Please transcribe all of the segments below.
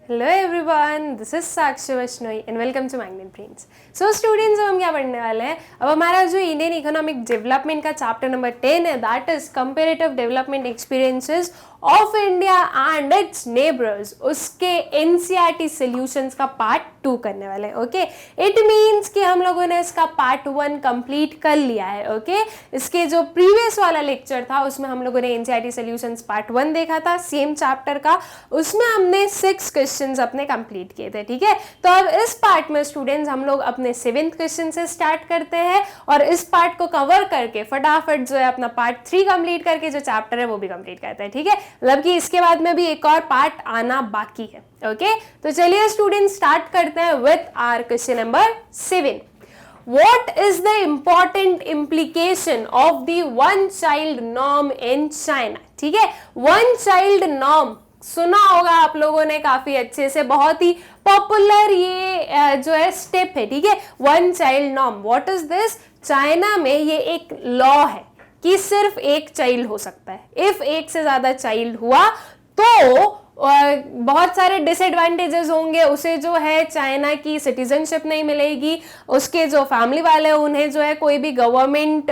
Hello everyone, this is Sakshi Vaishnoi and welcome to Magnet Brains. So students, हम क्या पढ़ने वाले हैं? अब हमारा जो इंडियन इकोनॉमिक डेवलपमेंट का चैप्टर नंबर 10 है, that is comparative development experiences of India and its neighbours, उसके एनसीईआरटी सॉल्यूशंस का पार्ट 2 करने वाले हैं। ओके, इट मींस कि हम लोगों ने इसका पार्ट 1 कंप्लीट कर लिया है। ओके, इसके जो प्रीवियस वाला लेक्चर था उसमें हम लोगों ने एनसीईआरटी सॉल्यूशंस पार्ट 1 देखा था सेम चैप्टर का, उसमें हमने 6 क्वेश्चंस अपने कंप्लीट किए थे। ठीक है, तो अब इस पार्ट में स्टूडेंट्स हम लोग अपने 7th क्वेश्चन से स्टार्ट करते हैं और इस पार्ट को कवर करके फटाफट जो है अपना पार्ट 3 कंप्लीट करके जो चैप्टर है वो भी कंप्लीट करते हैं। ठीक है, मतलब कि इसके बाद में भी एक और पार्ट आना बाकी है। ओके, तो चलिए स्टूडेंट स्टार्ट करते हैं with our question number 7। What is the important implication of the one child norm in China? ठीक है, one child norm सुना होगा आप लोगों ने काफी अच्छे से, बहुत ही पॉपुलर ये जो है स्टेप है। ठीक है, one child norm, what is this? China में ये एक लॉ है कि सिर्फ एक चाइल्ड हो सकता है। इफ एक से ज्यादा चाइल्ड हुआ तो बहुत सारे डिसएडवांटेजेस होंगे, उसे जो है चाइना की सिटीजनशिप नहीं मिलेगी, उसके जो फैमिली वाले हैं उन्हें जो है कोई भी गवर्नमेंट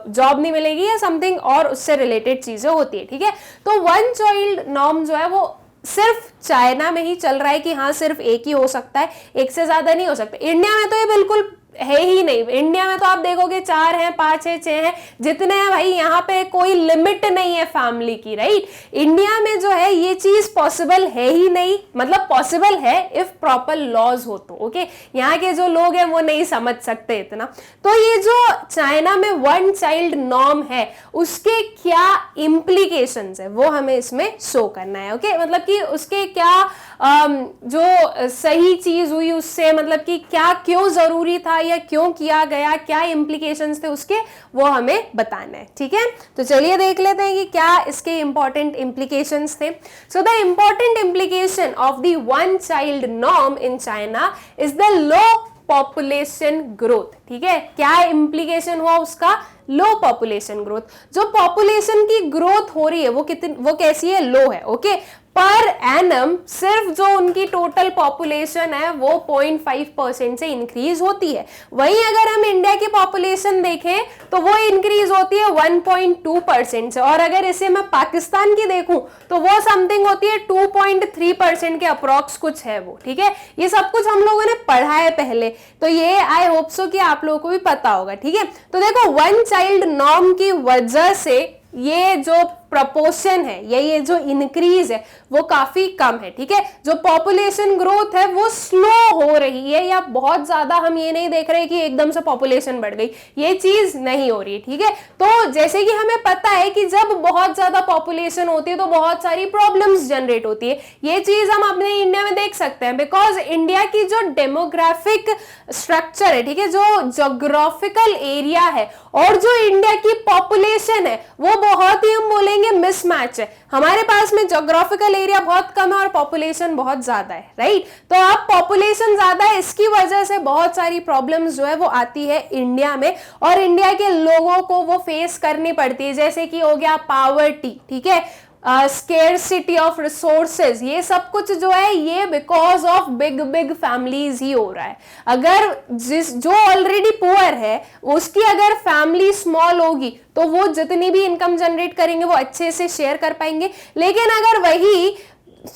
जॉब नहीं मिलेगी या समथिंग और उससे रिलेटेड चीजें होती है। ठीक है, तो वन चाइल्ड नॉर्म जो है वो सिर्फ चाइना में ही चल रहा है कि हाँ सिर्फ एक ही हो सकता है, एक से ज्यादा नहीं हो सकता। इंडिया में तो ये बिल्कुल है ही नहीं। इंडिया में तो आप देखोगे 4 हैं, 5 है, 6 हैं, जितने हैं भाई, यहाँ पे कोई लिमिट नहीं है फैमिली की। राइट, इंडिया में जो है ये चीज पॉसिबल है ही नहीं, मतलब पॉसिबल है इफ प्रॉपर लॉज हो तो। ओके, यहाँ के जो लोग हैं वो नहीं समझ सकते इतना। तो ये जो चाइना में वन चाइल्ड नॉर्म है उसके क्या इम्प्लीकेशंस है वो हमें इसमें शो करना है। ओके, मतलब कि उसके क्या जो सही चीज हुई उससे, मतलब कि क्या क्यों जरूरी था या क्यों किया गया, क्या इम्प्लीकेशंस थे उसके, वो हमें बताना है। ठीक है, तो चलिए देख लेते हैं कि क्या इसके इंपॉर्टेंट इम्प्लीकेशंस थे। सो the important implication of the one child norm in China is the low population growth. ठीक है, क्या इम्प्लीकेशन हुआ उसका? लो पॉपुलेशन ग्रोथ। जो पॉपुलेशन की ग्रोथ हो रही है वो कैसी है? लो है। ओके, पर एनम सिर्फ जो उनकी टोटल पॉपुलेशन है वो 0.5% से इंक्रीज होती है। वहीं अगर हम इंडिया की पॉपुलेशन देखें तो वो इंक्रीज होती है 1.2% से, और अगर इसे मैं पाकिस्तान की देखूं तो वो समथिंग होती है 2.3% के अप्रॉक्स कुछ है वो। ठीक है, ये सब कुछ हम लोगों ने पढ़ा है पहले, तो ये आई होप सो कि आप लोगों को भी पता होगा। ठीक है, तो देखो वन चाइल्ड नॉर्म की वजह से ये जो प्रपोर्शन है या ये जो इंक्रीज है वो काफी कम है। ठीक है, जो पॉपुलेशन ग्रोथ है वो स्लो हो रही है, या बहुत ज्यादा हम ये नहीं देख रहे कि एकदम से पॉपुलेशन बढ़ गई, ये चीज नहीं हो रही है। ठीक है, तो जैसे कि हमें पता है कि जब बहुत ज्यादा पॉपुलेशन होती है तो बहुत सारी प्रॉब्लम्स जनरेट होती है। ये चीज हम अपने इंडिया में देख सकते हैं, बिकॉज इंडिया की जो डेमोग्राफिक स्ट्रक्चर है, ठीक है, जो जोग्राफिकल एरिया है और जो इंडिया की पॉपुलेशन है वो बहुत ही, हम बोलेंगे, मिसमैच है। हमारे पास में ज्योग्राफिकल एरिया बहुत कम है और पॉपुलेशन बहुत ज्यादा है। राइट, तो अब पॉपुलेशन ज्यादा है, इसकी वजह से बहुत सारी प्रॉब्लम्स जो है वो आती है इंडिया में और इंडिया के लोगों को वो फेस करनी पड़ती है, जैसे कि हो गया पावर्टी। ठीक है, स्केर्सिटी ऑफ रिसोर्सेज, ये सब कुछ जो है ये because of big big families ही हो रहा है। अगर जो ऑलरेडी पुअर है उसकी अगर फैमिली स्मॉल होगी तो वो जितनी भी इनकम जनरेट करेंगे वो अच्छे से शेयर कर पाएंगे, लेकिन अगर वही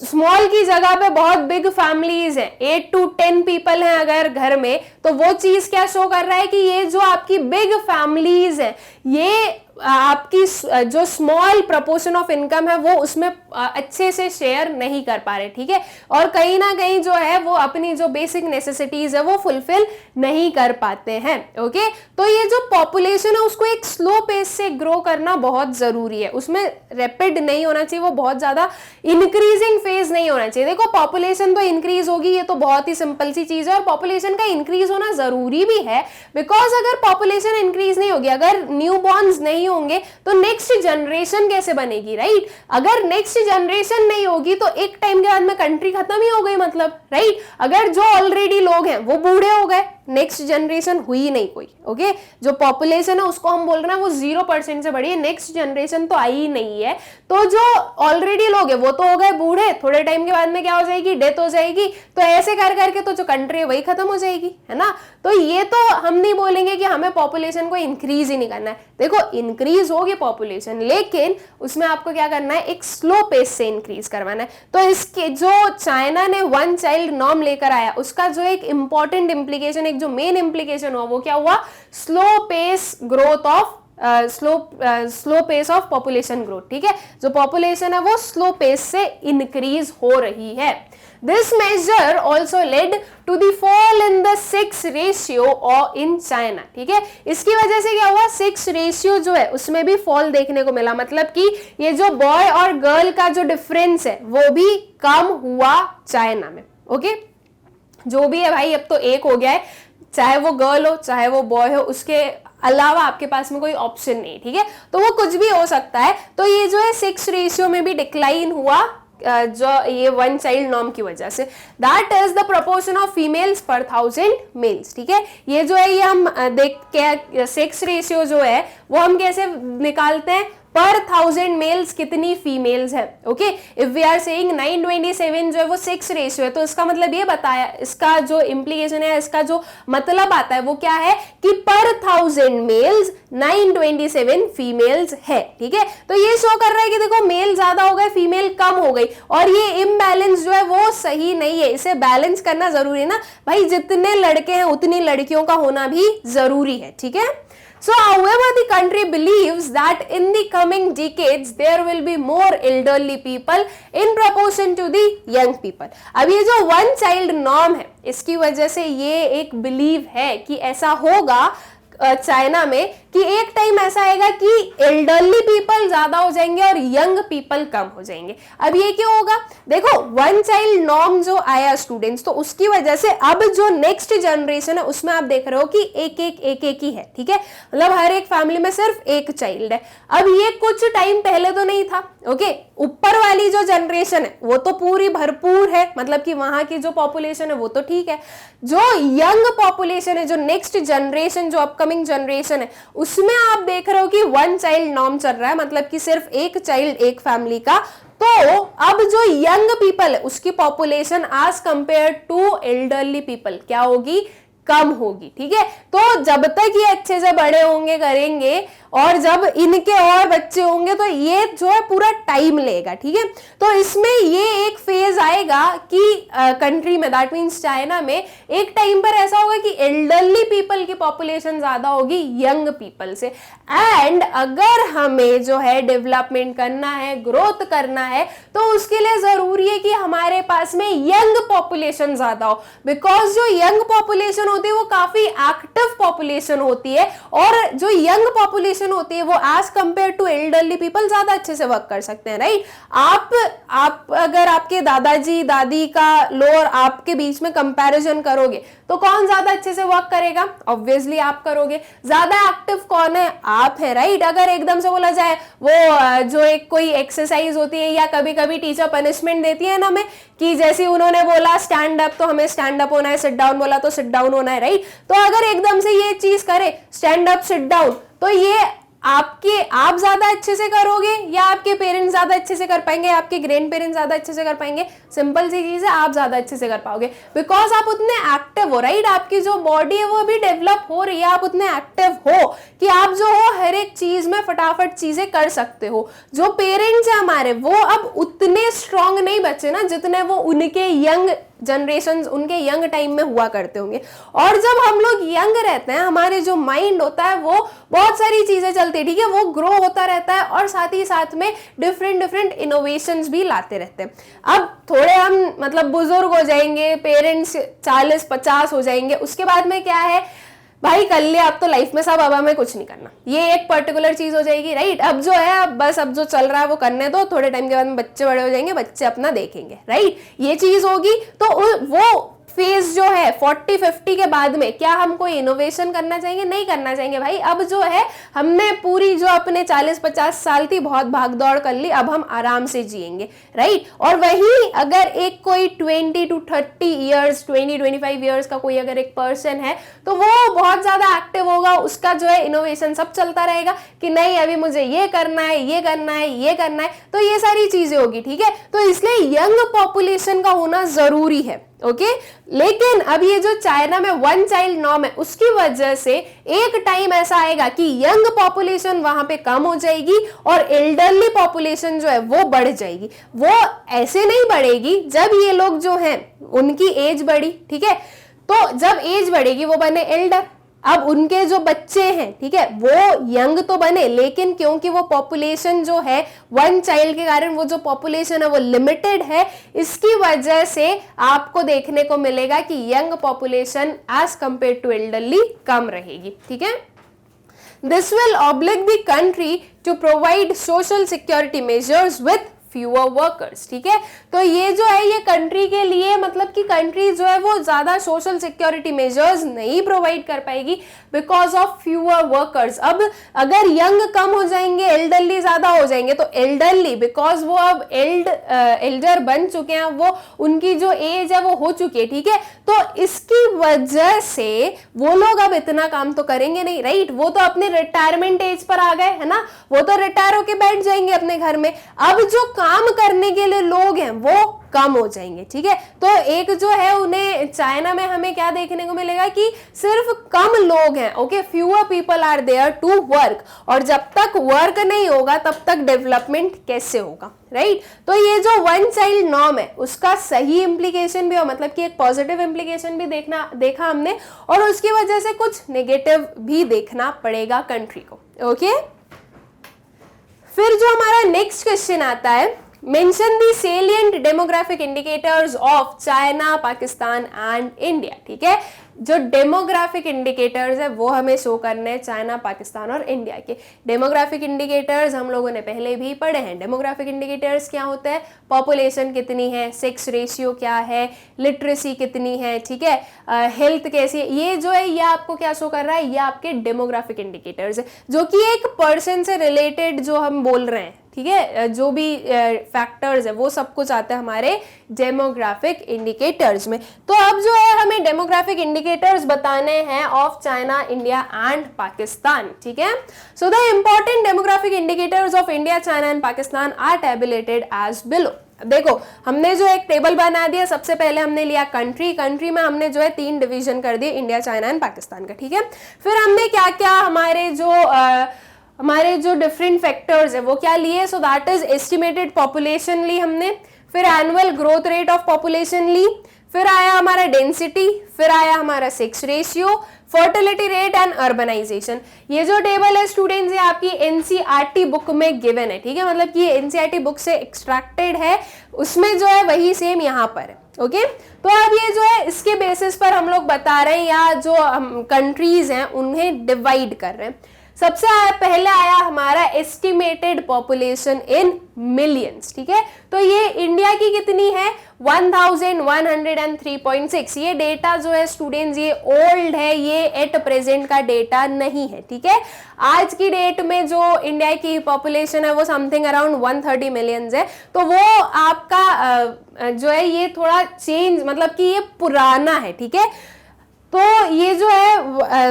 स्मॉल की जगह पे बहुत बिग फैमिलीज है, 8 to 10 पीपल हैं अगर घर में, तो वो चीज क्या शो कर रहा है कि ये जो आपकी बिग फैमिलीज है ये आपकी जो स्मॉल प्रपोर्शन ऑफ इनकम है वो उसमें अच्छे से शेयर नहीं कर पा रहे। ठीक है, और कहीं ना कहीं जो है वो अपनी जो बेसिक नेसेसिटीज है वो फुलफिल नहीं कर पाते हैं। ओके, तो ये जो पॉपुलेशन है उसको एक स्लो पेस से ग्रो करना बहुत जरूरी है, उसमें रैपिड नहीं होना चाहिए, वो बहुत ज्यादा इंक्रीजिंग फेज नहीं होना चाहिए। देखो, पॉपुलेशन तो इंक्रीज होगी, ये तो बहुत ही सिंपल सी चीज है, और पॉपुलेशन का इंक्रीज होना जरूरी भी है, बिकॉज अगर पॉपुलेशन इंक्रीज नहीं होगी, अगर न्यू बॉर्न्स नहीं होंगे तो नेक्स्ट जनरेशन कैसे बनेगी? राइट, अगर नेक्स्ट जनरेशन नहीं होगी तो एक टाइम के बाद में कंट्री खत्म ही हो गई, मतलब। राइट, अगर जो ऑलरेडी लोग हैं वो बूढ़े हो गए नेक्स्ट जनरेशन हुई नहीं कोई, ओके। जो पॉपुलेशन है उसको हम बोल रहे हैं वो 0% से बढ़ी है, नेक्स्ट जनरेशन तो आई ही नहीं है। तो जो ऑलरेडी लोग है वो तो हो गए बूढ़े, थोड़े टाइम के बाद में क्या हो जाएगी, डेथ हो जाएगी। तो ऐसे कर करके तो जो कंट्री है वही खत्म हो जाएगी, है ना। तो ये तो हम नहीं बोलेंगे कि हमें पॉपुलेशन को इंक्रीज ही नहीं करना है। देखो इंक्रीज होगी पॉपुलेशन, लेकिन उसमें आपको क्या करना है, एक स्लो पेस से इंक्रीज करवाना है। तो इसके जो चाइना ने वन चाइल्ड नॉर्म लेकर आया, उसका जो एक इंपॉर्टेंट इंप्लीकेशन, एक जो मेन इंप्लीकेशन हुआ वो क्या हुआ, slow pace growth of slow pace of population growth, ठीक है। जो पॉपुलेशन है वो स्लो पेस से इंक्रीज हो रही है। This measure also led to the fall in the sex ratio or in China, ठीक है। इसकी वजह से क्या हुआ, सेक्स रेशियो जो है उसमें भी फॉल देखने को मिला, मतलब कि ये जो बॉय और गर्ल का जो डिफरेंस है वो भी कम हुआ चाइना में, ओके। जो भी है भाई, अब तो एक हो गया है, चाहे वो गर्ल हो चाहे वो बॉय हो, उसके अलावा आपके पास में कोई ऑप्शन नहीं, ठीक है। तो वो कुछ भी हो सकता है। तो ये जो है सेक्स रेशियो में भी डिक्लाइन हुआ जो ये वन चाइल्ड नॉर्म की वजह से। That is the proportion of females पर 1000 मेल्स, ठीक है। ये जो है ये हम देख के सेक्स रेशियो जो है वो हम कैसे निकालते हैं, पर 1000 मेल्स कितनी फीमेल्स है, okay. If we are saying 927 जो है वो सेक्स रेशियो है, तो इसका मतलब ये बताया, इसका जो इंप्लीकेशन है, इसका जो मतलब आता है वो क्या है कि पर 1000 मेल्स 927 फीमेल्स है, ठीक है। तो ये शो कर रहा है कि देखो मेल ज्यादा हो गए, फीमेल कम हो गई, और ये इम्बैलेंस जो है वो सही नहीं है। इसे बैलेंस करना जरूरी है ना भाई, जितने लड़के हैं उतनी लड़कियों का होना भी जरूरी है, ठीक है। So, however, the country believes that in the coming decades there will be more elderly people in proportion to the young people. अब ये जो वन चाइल्ड नॉर्म है, इसकी वजह से ये एक बिलीव है कि ऐसा होगा चाइना में कि एक टाइम ऐसा आएगा कि एल्डरली पीपल ज्यादा हो जाएंगे और यंग पीपल कम हो जाएंगे। अब ये क्यों होगा, देखो वन चाइल्ड नॉर्म जो आया स्टूडेंट्स, तो उसकी वजह से अब जो नेक्स्ट जनरेशन है उसमें आप देख रहे हो कि एक ही है, ठीक है। मतलब हर एक फैमिली में सिर्फ एक चाइल्ड है। अब ये कुछ टाइम पहले तो नहीं था, ओके। ऊपर वाली जो जनरेशन है वो तो पूरी भरपूर है, मतलब कि वहां की जो पॉपुलेशन है वो तो ठीक है। जो यंग पॉपुलेशन है, जो नेक्स्ट जनरेशन, जो अपकमिंग जनरेशन है, उसमें आप देख रहे हो कि वन चाइल्ड नॉर्म चल रहा है, मतलब कि सिर्फ एक चाइल्ड एक फैमिली का। तो अब जो यंग पीपल है उसकी population as compare to elderly people क्या होगी, कम होगी, ठीक है। तो जब तक ये अच्छे से बड़े होंगे करेंगे, और जब इनके और बच्चे होंगे तो ये जो है पूरा टाइम लेगा, ठीक है। तो इसमें ये एक फेज आएगा कि कंट्री में, दैट मीन्स चाइना में, एक टाइम पर ऐसा होगा कि एल्डरली पीपल की पॉपुलेशन ज्यादा होगी यंग पीपल से। एंड अगर हमें जो है डेवलपमेंट करना है, ग्रोथ करना है, तो उसके लिए जरूरी है कि हमारे पास में यंग पॉपुलेशन ज्यादा हो, बिकॉज जो यंग पॉपुलेशन होती है वो काफी एक्टिव पॉपुलेशन होती है, और जो यंग पॉपुलेशन होती है वो as compare to elderly people ज्यादा अच्छे से वर्क कर सकते हैं, राइट। आप अगर आपके दादाजी दादी का लो और आपके बीच में कंपैरिजन करोगे तो कौन ज्यादा अच्छे से वर्क करेगा, ऑब्वियसली आप करोगे। ज्यादा एक्टिव कौन है, आप है, राइट। अगर एकदम से बोला जाए वो जो एक कोई एक्सरसाइज होती है, या कभी कभी टीचर पनिशमेंट देती है ना हमें, कि जैसे उन्होंने बोला स्टैंड अप तो हमें स्टैंड अप होना है, सिट डाउन बोला तो सिट डाउन होना है, राइट। तो अगर एकदम से ये चीज करे स्टैंड अप सिट डाउन, तो ये आप ज्यादा अच्छे से करोगे या आपके पेरेंट्स ज्यादा अच्छे से कर पाएंगे, आपके ग्रैंड पेरेंट्स ज्यादा अच्छे से कर पाएंगे? सिंपल सी चीज है, आप ज्यादा अच्छे से कर पाओगे, बिकॉज आप उतने एक्टिव हो, राइट। आपकी जो बॉडी है वो भी डेवलप हो रही है, आप उतने एक्टिव हो कि आप जो हो हर एक चीज में फटाफट चीजें कर सकते हो। जो पेरेंट्स है हमारे, वो अब उतने स्ट्रांग नहीं बचे ना जितने वो उनके यंग जनरेशन, उनके यंग टाइम में हुआ करते होंगे। और जब हम लोग यंग रहते हैं, हमारे जो माइंड होता है वो बहुत सारी चीजें चलती है, ठीक है, वो ग्रो होता रहता है, और साथ ही साथ में डिफरेंट इनोवेशंस भी लाते रहते हैं। अब थोड़े हम मतलब बुजुर्ग हो जाएंगे, पेरेंट्स 40-50 हो जाएंगे, उसके बाद में क्या है भाई, कर लिया अब तो लाइफ में सब, अब हमें कुछ नहीं करना, ये एक पर्टिकुलर चीज हो जाएगी, राइट। अब जो है अब जो चल रहा है वो करने दो, थोड़े टाइम के बाद में बच्चे बड़े हो जाएंगे, बच्चे अपना देखेंगे, राइट। ये चीज होगी तो वो फेज जो है 40-50 के बाद में क्या हम कोई इनोवेशन करना चाहेंगे? नहीं करना चाहेंगे भाई। अब जो है हमने पूरी जो अपने 40-50 साल थी बहुत भागदौड़ कर ली, अब हम आराम से जिएंगे, राइट। और वही अगर एक कोई 20 to 30 ईयर्स 20-25 ईयर्स का कोई अगर एक पर्सन है तो वो बहुत ज्यादा एक्टिव होगा, उसका जो है इनोवेशन सब चलता रहेगा कि नहीं अभी मुझे ये करना है, ये करना है, ये करना है, तो ये सारी चीजें होगी, ठीक है। तो इसलिए यंग पॉपुलेशन का होना जरूरी है, ओके। लेकिन अब ये जो चाइना में 1 चाइल्ड नॉर्म है उसकी वजह से एक टाइम ऐसा आएगा कि यंग पॉपुलेशन वहां पे कम हो जाएगी और एल्डरली पॉपुलेशन जो है वो बढ़ जाएगी। वो ऐसे नहीं बढ़ेगी, जब ये लोग जो हैं उनकी एज बढ़ी, ठीक है, तो जब एज बढ़ेगी वो बने एल्डर। अब उनके जो बच्चे हैं, ठीक है, वो यंग तो बने, लेकिन क्योंकि वो पॉपुलेशन जो है 1 चाइल्ड के कारण वो जो पॉपुलेशन है वो लिमिटेड है, इसकी वजह से आपको देखने को मिलेगा कि young population as compare to elderly कम रहेगी, ठीक है। This will oblige the country to provide social security measures with fewer workers, ठीक है। तो ये जो है ये कंट्री के लिए मतलब कि कंट्री जो है वो ज्यादा सोशल सिक्योरिटी मेजर्स नहीं प्रोवाइड कर पाएगी बिकॉज ऑफ फ्यूअर वर्कर्स। अब अगर यंग कम हो जाएंगे, एल्डरली ज्यादा हो जाएंगे, तो एल्डरली बिकॉज वो अब एल्डर बन चुके हैं, वो उनकी जो एज है वो हो चुकी है, ठीक है। तो इसकी वजह से वो लोग अब इतना काम तो करेंगे नहीं, राइट। वो तो अपने रिटायरमेंट एज पर आ गए, है ना, वो तो रिटायर होके बैठ जाएंगे अपने घर में। अब जो काम करने के लिए लोग हैं वो कम हो जाएंगे, ठीक है। तो एक जो है उन्हें चाइना में हमें क्या देखने को मिलेगा कि सिर्फ कम लोग हैं, okay, fewer people are there to work. और जब तक वर्क नहीं होगा तब तक डेवलपमेंट कैसे होगा, राइट। तो ये जो 1 चाइल्ड नॉर्म है उसका सही इंप्लीकेशन भी हो, मतलब कि एक पॉजिटिव इंप्लीकेशन भी देखा हमने, और उसकी वजह से कुछ नेगेटिव भी देखना पड़ेगा कंट्री को, ओके। फिर जो हमारा नेक्स्ट क्वेश्चन आता है, mention the salient demographic indicators of China, Pakistan and India, ठीक है। जो डेमोग्राफिक इंडिकेटर्स है वो हमें शो करने हैं चाइना, पाकिस्तान और इंडिया के। डेमोग्राफिक इंडिकेटर्स हम लोगों ने पहले भी पढ़े हैं। डेमोग्राफिक इंडिकेटर्स क्या होते हैं? पॉपुलेशन कितनी है, सेक्स रेशियो क्या है, लिटरेसी कितनी है, ठीक है, हेल्थ कैसी है, ये जो है ये आपको क्या शो कर रहा है, ये आपके डेमोग्राफिक इंडिकेटर्स है, जो कि एक पर्सन से रिलेटेड जो हम बोल रहे हैं, ठीक है, जो भी फैक्टर्स है वो सब कुछ आता है हमारे डेमोग्राफिक इंडिकेटर्स में। तो अब जो है हमें डेमोग्राफिक इंडिकेटर्स बताने हैं of China, India and Pakistan, ठीक है। So the important demographic indicators of India, China and Pakistan are tabulated as below. देखो हमने जो एक टेबल बना दिया, सबसे पहले हमने लिया कंट्री में हमने जो है 3 डिवीजन कर दिए, इंडिया, चाइना एंड पाकिस्तान का, ठीक है। फिर हमने क्या क्या हमारे जो डिफरेंट फैक्टर्स है वो क्या लिए, so that is estimated population ली हमने, फिर annual growth rate of population ली, फिर आया हमारा डेंसिटी, फिर आया हमारा sex ratio, fertility rate and urbanisation. ये जो टेबल है स्टूडेंट्स ये आपकी एनसीईआरटी बुक में गिवन है, ठीक है, मतलब कि ये एनसीईआरटी बुक से एक्सट्रैक्टेड है, उसमें जो है वही सेम यहाँ पर है, ओके। तो अब ये जो है इसके बेसिस पर हम लोग बता रहे हैं या जो कंट्रीज हैं उन्हें डिवाइड कर रहे हैं। सबसे पहले आया हमारा एस्टिमेटेड पॉपुलेशन इन मिलियंस, ठीक है। तो ये इंडिया की कितनी है, 1103.6। ये डेटा जो है स्टूडेंट्स ये ओल्ड है, ये एट प्रेजेंट का डेटा नहीं है, ठीक है। आज की डेट में जो इंडिया की पॉपुलेशन है वो समथिंग अराउंड 130 मिलियंस है, तो वो आपका जो है ये थोड़ा चेंज, मतलब कि ये पुराना है, ठीक है। तो ये जो है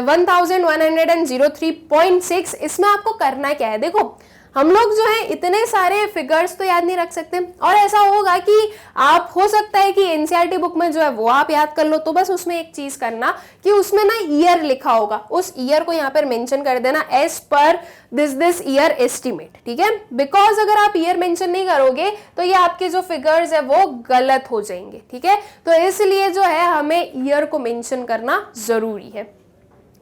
1103.6, इसमें आपको करना क्या है, देखो हम लोग जो है इतने सारे फिगर्स तो याद नहीं रख सकते, और ऐसा होगा कि आप हो सकता है कि एनसीईआरटी बुक में जो है वो आप याद कर लो, तो बस उसमें एक चीज करना कि उसमें ना ईयर लिखा होगा, उस ईयर को यहाँ पर मेंशन कर देना as per this year estimate, ठीक है। बिकॉज अगर आप ईयर मेंशन नहीं करोगे तो ये आपके जो फिगर्स है वो गलत हो जाएंगे, ठीक है। तो इसलिए जो है हमें ईयर को मेंशन करना जरूरी है।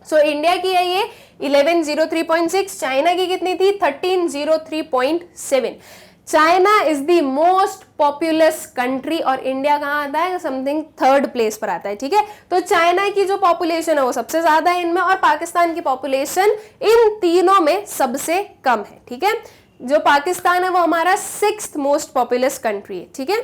सो इंडिया की है ये 1103.6, चाइना की कितनी थी 1303.7। China is the most populous country और इंडिया कहाँ आता है, समथिंग 3rd प्लेस पर आता है, ठीक है। तो चाइना की जो पॉपुलेशन है वो सबसे ज्यादा है इनमें, और पाकिस्तान की पॉपुलेशन इन तीनों में सबसे कम है, ठीक है। जो पाकिस्तान है वो हमारा 6th मोस्ट पॉपुलस कंट्री है, ठीक है।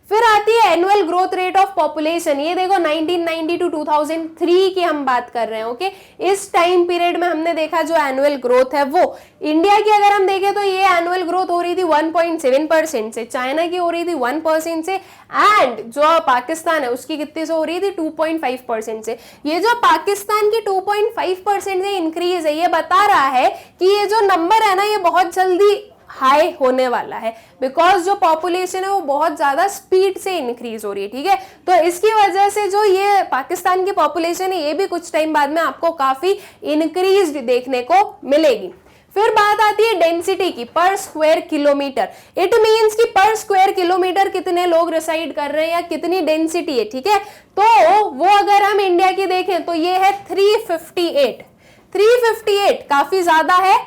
फिर आती है annual growth rate of population. ये देखो 1990 टू 2003 की हम बात कर रहे हैं, ओके। इस टाइम पीरियड में हमने देखा जो एनुअल ग्रोथ है वो इंडिया की अगर हम देखें तो ये एनुअल ग्रोथ हो रही थी 1.7% से, चाइना की हो रही थी 1% से, एंड जो पाकिस्तान है उसकी कितने से हो रही थी 2.5% से। ये जो पाकिस्तान की 2.5% से इंक्रीज है, ये बता रहा है कि ये जो नंबर है ना ये बहुत जल्दी हाई होने वाला है, बिकॉज जो पॉपुलेशन है वो बहुत ज्यादा स्पीड से इंक्रीज हो रही है, ठीक है। तो इसकी वजह से जो ये पाकिस्तान की पॉपुलेशन है ये भी कुछ टाइम बाद में आपको काफी इंक्रीज देखने को मिलेगी। फिर बात आती है डेंसिटी की, पर स्क्वायर किलोमीटर। इट मींस कि पर स्क्वायर किलोमीटर कितने लोग रिसाइड कर रहे हैं या कितनी डेंसिटी है, ठीक है। तो वो अगर हम इंडिया की देखें तो ये है 358 काफी ज्यादा है।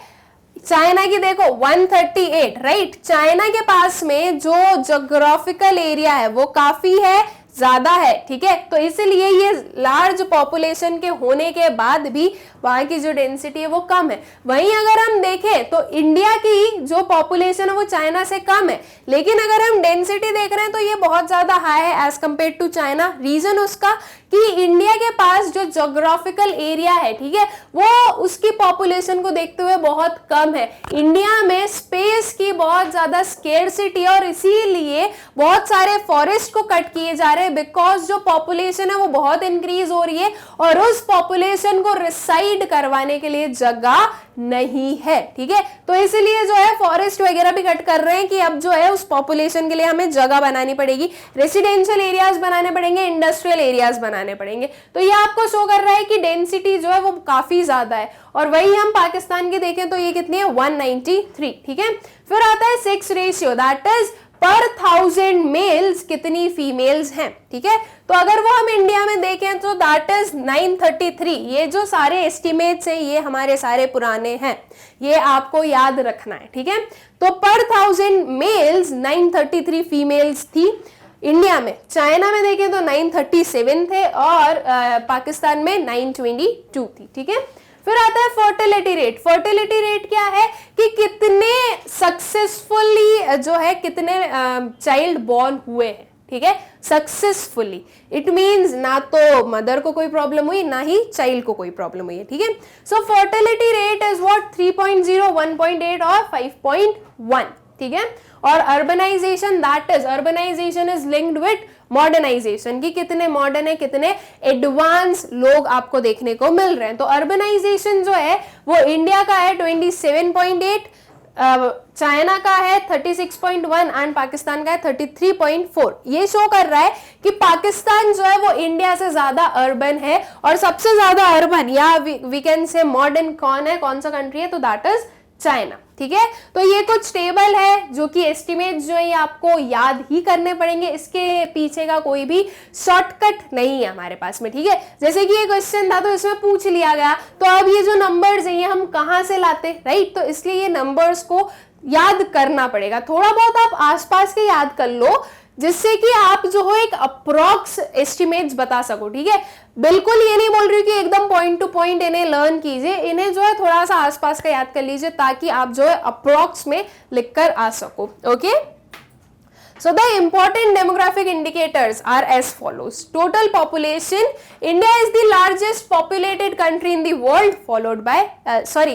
चाइना की देखो 138, राइट। चाइना के पास में जो ज्योग्राफिकल एरिया है वो काफी है, ज्यादा है, ठीक है। तो इसलिए ये लार्ज पॉपुलेशन के होने के बाद भी वहां की जो डेंसिटी है वो कम है। वहीं अगर हम देखें तो इंडिया की जो पॉपुलेशन है वो चाइना से कम है, लेकिन अगर हम डेंसिटी देख रहे हैं तो ये बहुत ज्यादा हाई है as compare to China. Reason उसका कि इंडिया के पास जो ज्योग्राफिकल एरिया है, ठीक है, वो उसकी पॉपुलेशन को देखते हुए बहुत कम है। इंडिया में स्पेस की बहुत ज्यादा स्केर्सिटी है और इसीलिए बहुत सारे फॉरेस्ट को कट किए जा रहे हैं, बिकॉज जो पॉपुलेशन है वो बहुत इंक्रीज हो रही है और उस पॉपुलेशन को रिसाइड करवाने के लिए जगह नहीं है, ठीक है। तो इसलिए जो है फॉरेस्ट वगैरह भी कट कर रहे हैं कि अब जो है उस पॉपुलेशन के लिए हमें जगह बनानी पड़ेगी, रेसिडेंशियल एरियाज बनाने पड़ेंगे, इंडस्ट्रियल एरियाज बनाने पड़ेंगे। तो ये आपको शो कर रहा है कि डेंसिटी जो है वो काफी ज्यादा है। और वही हम पाकिस्तान की देखें तो ये कितनी है 193, ठीक है। फिर आता है 6 रेशियो, दैट इज पर 1000 मेल्स कितनी फीमेल्स हैं, ठीक है। तो अगर वो हम इंडिया में देखें तो दैट इज 933। ये जो सारे एस्टिमेट्स हैं ये हमारे सारे पुराने हैं, ये आपको याद रखना है, ठीक है। तो पर 1000 मेल्स 933 फीमेल्स थी इंडिया में। चाइना में देखें तो 937 थे और पाकिस्तान में 922 थी, ठीक है। फिर आता है फर्टिलिटी रेट। फर्टिलिटी रेट क्या है कि कितने सक्सेसफुली जो है कितने चाइल्ड बॉर्न हुए हैं, ठीक है, सक्सेसफुली। इट मींस ना तो मदर को कोई प्रॉब्लम हुई ना ही चाइल्ड को कोई प्रॉब्लम हुई है, ठीक है। So fertility rate is what 3.0, 1.8 और 5.1, ठीक है। और urbanisation, that is urbanisation is linked with modernisation, की कितने मॉडर्न है, कितने एडवांस लोग आपको देखने को मिल रहे हैं। तो अर्बनाइजेशन जो है वो इंडिया का है 27.8, चाइना का है 36.1 एंड पाकिस्तान का है 33.4। ये शो कर रहा है कि पाकिस्तान जो है वो इंडिया से ज्यादा अर्बन है, और सबसे ज्यादा अर्बन या वी कैन से मॉडर्न कौन है, कौन सा कंट्री है, तो दैट इज चाइना, ठीक है। तो ये कुछ टेबल है जो कि एस्टिमेट जो है ये आपको याद ही करने पड़ेंगे, इसके पीछे का कोई भी शॉर्टकट नहीं है हमारे पास में, ठीक है। जैसे कि ये क्वेश्चन था तो इसमें पूछ लिया गया, तो अब ये जो नंबर्स हैं ये हम कहां से लाते, राइट। तो इसलिए ये नंबर्स को याद करना पड़ेगा, थोड़ा बहुत आप आसपास के याद कर लो, जिससे कि आप जो हो एक अप्रॉक्स एस्टिमेट्स बता सको, ठीक है। बिल्कुल ये नहीं बोल रही कि एकदम पॉइंट टू पॉइंट इन्हें लर्न कीजिए, इन्हें जो है थोड़ा सा आसपास का याद कर लीजिए ताकि आप जो है अप्रॉक्स में लिखकर आ सको, okay. So the important demographic indicators are as follows. Total population, India is the largest populated country in the world, followed by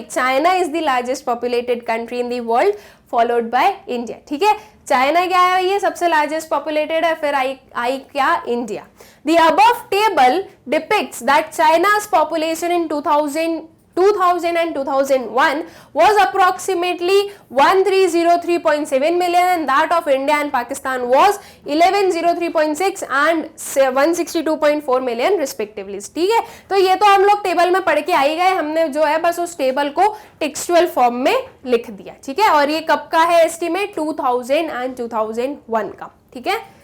China is the largest populated country in the world, followed by India, ठीक है। China क्या है, ये सबसे largest populated है, फिर आई क्या, India. The above table depicts that China's population in 2000 and 2001 was approximately 1303.7 million and that of India and Pakistan was 1103.6 and 162.4 million respectively, ठीक है। तो ये तो हम लोग टेबल में पढ़ के आई गए, हमने जो है बस उस टेबल को टेक्सचुअल फॉर्म में लिख दिया, ठीक है। और ये कब का है एस्टिमेट, 2000 and 2001 का, ठीक है।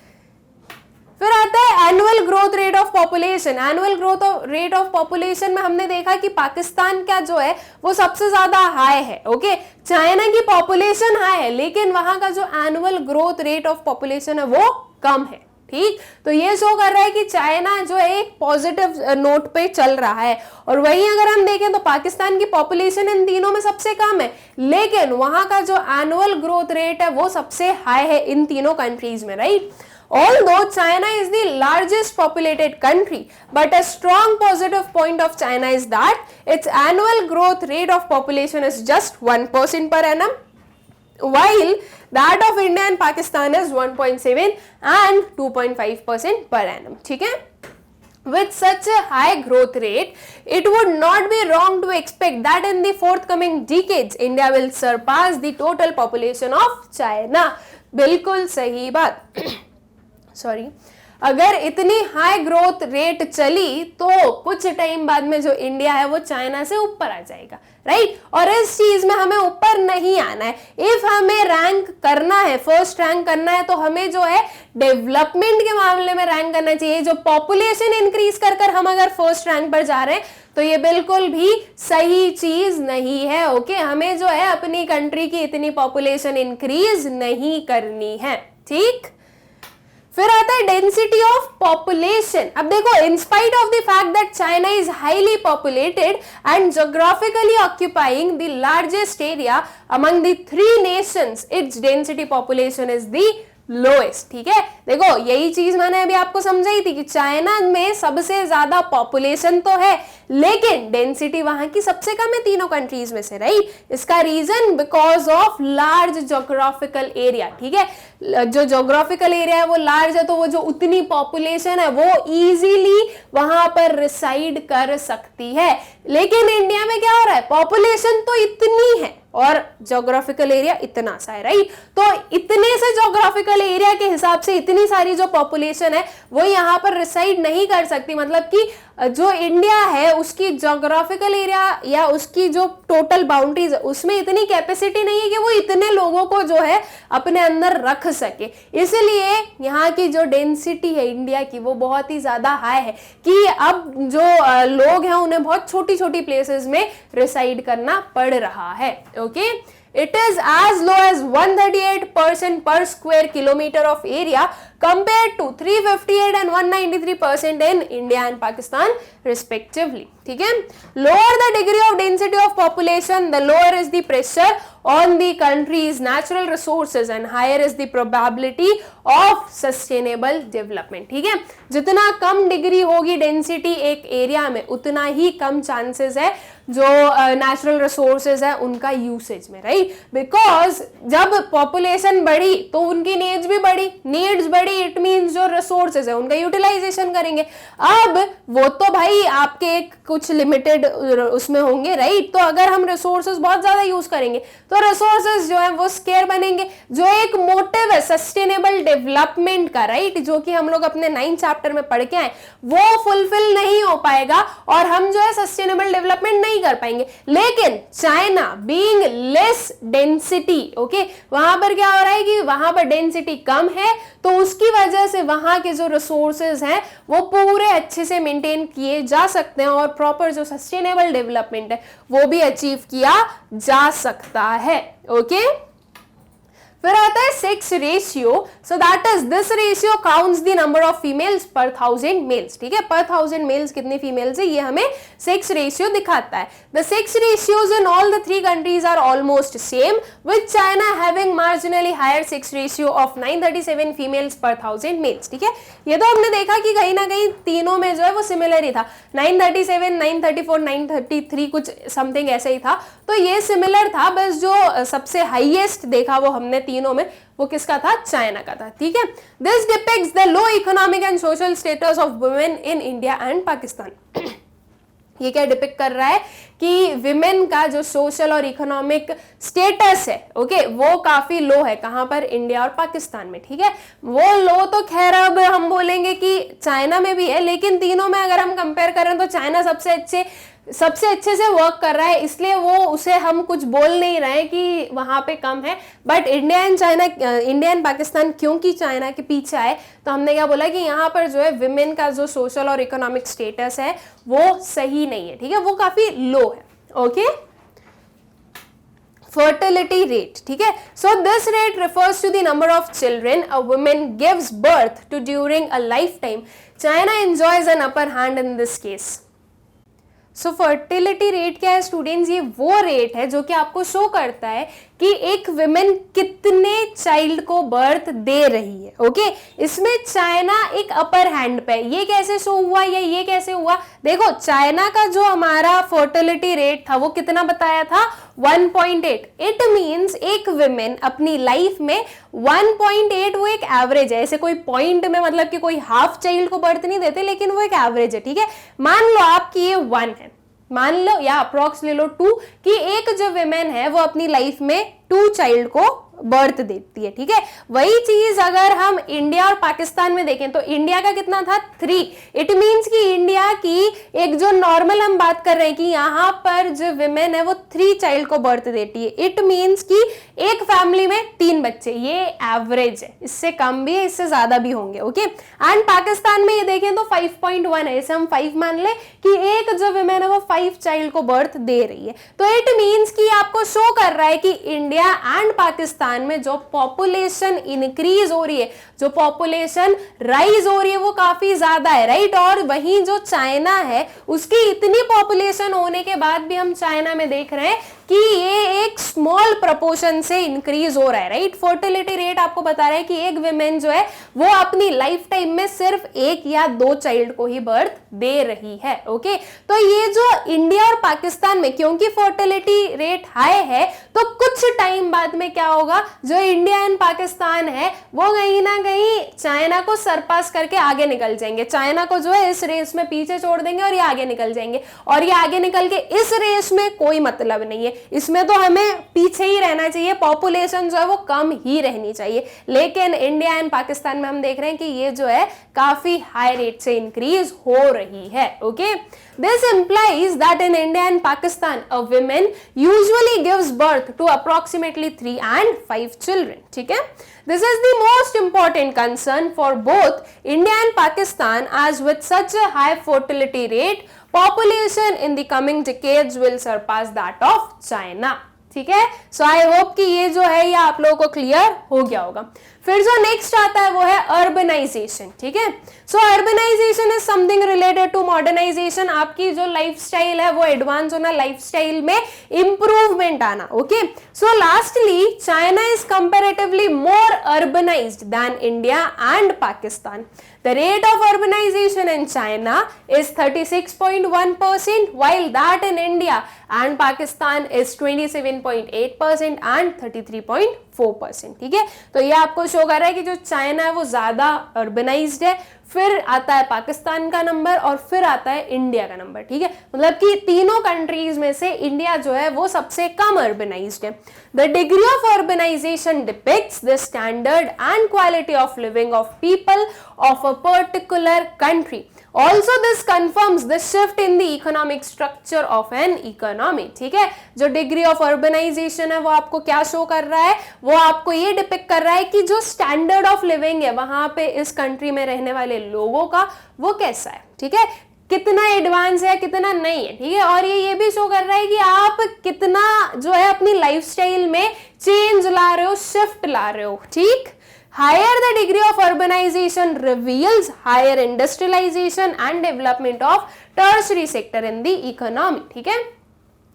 फिर आता है annual growth rate of population. Annual growth rate of population में हमने देखा कि पाकिस्तान का जो है वो सबसे ज्यादा हाई है, ओके। चाइना की पॉपुलेशन हाई है लेकिन वहां का जो annual growth rate of population है वो कम है, ठीक। तो ये शो कर रहा है कि चाइना जो है एक पॉजिटिव नोट पे चल रहा है। और वहीं अगर हम देखें तो पाकिस्तान की पॉपुलेशन इन तीनों में सबसे कम है, लेकिन वहां का जो एनुअल ग्रोथ रेट है वो सबसे हाई है इन तीनों कंट्रीज में, right. Although China is the largest populated country, but a strong positive point of China is that its annual growth rate of population is just 1% per annum, while that of India and Pakistan is 1.7 and 2.5% per annum. ठीक है? With such a high growth rate, it would not be wrong to expect that in the forthcoming decades, India will surpass the total population of China. बिल्कुल सही बात. Sorry, अगर इतनी high growth rate चली तो कुछ टाइम बाद में जो इंडिया है वो चाइना से ऊपर आ जाएगा, राइट? और इस चीज में हमें ऊपर नहीं आना है. इफ हमें रैंक करना है, फर्स्ट रैंक करना है, तो हमें जो है डेवलपमेंट के मामले में रैंक करना चाहिए. जो पॉपुलेशन इंक्रीज कर कर हम अगर फर्स्ट रैंक पर जा रहे हैं तो ये बिल्कुल भी सही चीज नहीं है. ओके, हमें जो है अपनी कंट्री की इतनी पॉपुलेशन इंक्रीज नहीं करनी है. ठीक, फिर आता है डेंसिटी ऑफ पॉपुलेशन. अब देखो, in spite of the fact that China is highly populated and geographically occupying the largest area among the 3 Nations, its density population is the lowest. ठीक है, देखो यही चीज मैंने अभी आपको समझाई थी कि चाइना में सबसे ज्यादा पॉपुलेशन तो है, लेकिन डेंसिटी वहां की सबसे कम है तीनों कंट्रीज में से, राइट? इसका reason because of large geographical area. ठीक है, जो ज्योग्राफिकल एरिया है वो लार्ज है, तो वो जो उतनी पॉपुलेशन है वो इजीली वहां पर रिसाइड कर सकती है. लेकिन इंडिया में क्या हो रहा है, पॉपुलेशन तो इतनी है और ज्योग्राफिकल एरिया इतना सा है, राइट? तो इतने से ज्योग्राफिकल एरिया के हिसाब से इतनी सारी जो पॉपुलेशन है वो यहाँ पर रिसाइड नहीं कर सकती. मतलब कि जो इंडिया है उसकी ज्योग्राफिकल एरिया या उसकी जो टोटल बाउंड्रीज है उसमें इतनी कैपेसिटी नहीं है कि वो इतने लोगों को जो है अपने अंदर रख सके. इसलिए यहाँ की जो डेंसिटी है इंडिया की वो बहुत ही ज्यादा हाई है कि अब जो लोग हैं उन्हें बहुत छोटी छोटी प्लेसेस में रिसाइड करना पड़ रहा है. Okay, it is as low as 138% per square kilometer of area compared to 358 and 193% in India and Pakistan respectively. ठीक है, lower the degree of density of population, the lower is the pressure on the country's natural resources and higher is the probability of sustainable development. ठीक है, जितना कम degree होगी density एक area में उतना ही कम chances है जो नेचुरल रिसोर्सेज है उनका यूसेज में, राइट? बिकॉज जब पॉपुलेशन बढ़ी तो उनकी नीड्स भी बढ़ी, नीड्स बढ़ी इट मींस जो रिसोर्सेज है उनका यूटिलाइजेशन करेंगे. अब वो तो भाई आपके एक कुछ लिमिटेड उसमें होंगे, राइट? तो अगर हम रिसोर्सेज बहुत ज्यादा यूज करेंगे तो रिसोर्सेज जो है वो स्केयर बनेंगे. जो एक मोटिव है सस्टेनेबल डेवलपमेंट का, राइट, जो कि हम लोग अपने 9th चैप्टर में पढ़ के आए, वो फुलफिल नहीं हो पाएगा और हम जो है सस्टेनेबल डेवलपमेंट नहीं कर पाएंगे. लेकिन China being less density, okay, वहां पर क्या हो रहा है कि वहां पर डेंसिटी कम है तो उसकी वजह से वहां के जो रिसोर्सेज हैं वो पूरे अच्छे से मेंटेन किए जा सकते हैं और प्रॉपर जो सस्टेनेबल डेवलपमेंट है वो भी अचीव किया जा सकता है. ओके, फिर आता है sex ratio. So that is this ratio counts the number of females पर 1000 मेल्स. ठीक है, पर 1000 मेल्स कितनी फीमेल्स है ये हमें सेक्स रेशियो दिखाता है. The sex ratios in all the 3 countries are almost same with China having marginally higher sex ratio of 937 females पर 1000 मेल्स. ठीक है, ये तो हमने देखा कि कहीं ना कहीं तीनों में जो है वो सिमिलर ही था. 937, 934, 933 कुछ समथिंग ऐसे ही था, तो ये सिमिलर था. बस जो सबसे हाईएस्ट देखा वो हमने तीनों में वो किसका था, चाइना का था. ठीक है, this depicts the low economic and social status of women in India and Pakistan. ये क्या डिपिक्ट कर रहा है कि विमेन का जो सोशल और इकोनॉमिक स्टेटस है, ओके, वो काफी लो है. कहां पर, इंडिया और पाकिस्तान में. ठीक है, वो लो तो खैर अब हम बोलेंगे कि चाइना में भी है, लेकिन तीनों में अगर हम कंपेयर करें तो चाइना सबसे अच्छे से वर्क कर रहा है, इसलिए वो उसे हम कुछ बोल नहीं रहे कि वहां पे कम है. बट इंडिया एंड पाकिस्तान क्योंकि चाइना के पीछे आए तो हमने क्या बोला कि यहाँ पर जो है विमेन का जो सोशल और इकोनॉमिक स्टेटस है वो सही नहीं है. ठीक है, वो काफी लो है. Okay, fertility rate. ठीक है, so this rate refers to the number of children a woman gives birth to during a lifetime. China enjoys an upper hand in this case. So fertility rate क्या है students, ये वो rate है जो कि आपको शो करता है कि एक विमेन कितने चाइल्ड को बर्थ दे रही है। ओके, इसमें चाइना एक अपर हैंड पे। ये कैसे शो हुआ या ये कैसे हुआ? देखो, चाइना का जो हमारा फर्टिलिटी रेट था वो कितना बताया था? 1.8। इट मीन्स एक विमेन अपनी लाइफ में 1.8, वो एक एवरेज है। ऐसे कोई पॉइंट में मतलब कि कोई हाफ चाइल्ड को बर्थ नहीं देते, लेकिन वो एक एवरेज है। ठीक है, मान लो आपकी ये 1 है, मान लो या अप्रोक्स ले लो 2, कि एक जो विमेन है वो अपनी लाइफ में 2 चाइल्ड को बर्थ देती है। ठीक है, वही चीज अगर हम इंडिया और पाकिस्तान में देखें तो इंडिया का कितना था? 3। इट मींस कि इंडिया की एक जो नॉर्मल हम बात कर रहे हैं कि यहाँ पर जो विमेन है वो 3 चाइल्ड को बर्थ देती है। इट मींस कि एक फैमिली में 3 बच्चे, ये एवरेज है। इससे कम भी है, इससे ज्यादा भी होंगे। ओके, एंड पाकिस्तान में ये देखें तो 5.1 है। इसे हम 5 मान ले कि एक जो विमेन है वो 5 चाइल्ड को बर्थ दे रही है। तो इट मींस कि आपको शो कर रहा है कि इंडिया एंड पाकिस्तान में जो पॉपुलेशन इंक्रीज हो रही है, जो पॉपुलेशन राइज हो रही है, वो काफी ज्यादा है, राइट। और वहीं जो चाइना है उसकी इतनी पॉपुलेशन होने के बाद भी हम चाइना में देख रहे हैं कि ये एक स्मॉल प्रपोर्शन से इंक्रीज हो रहा है, राइट। फर्टिलिटी रेट आपको बता रहा है कि एक विमेन जो है वो अपनी लाइफ टाइम में सिर्फ 1 या 2 चाइल्ड को ही बर्थ दे रही है। ओके, तो ये जो इंडिया और पाकिस्तान में क्योंकि फर्टिलिटी रेट हाई है, तो कुछ टाइम बाद में क्या होगा, जो इंडिया एंड पाकिस्तान है वो कहीं ना कहीं चाइना को सरपास करके आगे निकल जाएंगे। चाइना को जो है इस रेस में पीछे छोड़ देंगे और ये आगे निकल जाएंगे। और ये आगे निकल के इस रेस में कोई मतलब नहीं है, इसमें तो हमें पीछे ही रहना चाहिए, पॉपुलेशन जो है वो कम ही रहनी चाहिए। लेकिन इंडिया एंड पाकिस्तान में हम देख रहे हैं कि ये जो है काफी हाई रेट से इंक्रीज हो रही है। Okay, this implies that in India and Pakistan a woman usually gives birth to approximately 3 and 5 children. ठीक है, this is the most important concern for both India and Pakistan, as with such a high fertility rate, population in the coming decades will surpass that of China. ठीक है, सो I hope कि ये जो है ये आप लोगों को क्लियर हो गया होगा। फिर जो नेक्स्ट आता है वो है अर्बनाइजेशन। ठीक है, so urbanisation is something related to modernisation. आपकी जो लाइफस्टाइल है वो एडवांस होना, लाइफस्टाइल में इंप्रूवमेंट आना। Okay, so lastly China is comparatively more urbanised than India and Pakistan. The rate of urbanization in China is 36.1%, while that in India and Pakistan is 27.8% and 33.4%. ठीक है, तो ये आपको शो कर रहा है कि जो चाइना है वो ज्यादा अर्बनाइज्ड है, फिर आता है पाकिस्तान का नंबर और फिर आता है इंडिया का नंबर। ठीक है, मतलब कि तीनों कंट्रीज में से इंडिया जो है वो सबसे कम अर्बनाइज्ड है। The degree of urbanisation depicts the standard and quality of living of people of a particular country. Also this confirms the shift in the economic structure of an economy. ठीक है, जो degree of urbanisation है वो आपको क्या show कर रहा है, वो आपको ये डिपिक्ट कर रहा है कि जो स्टैंडर्ड ऑफ लिविंग है वहां पे इस कंट्री में रहने वाले लोगों का वो कैसा है। ठीक है, कितना एडवांस है कितना नहीं है। ठीक है, और ये भी शो कर रहा है कि आप कितना जो है अपनी लाइफस्टाइल में चेंज ला रहे हो, शिफ्ट ला रहे हो। ठीक, higher the degree of urbanization reveals higher industrialization and development of tertiary sector in the economy. ठीक है,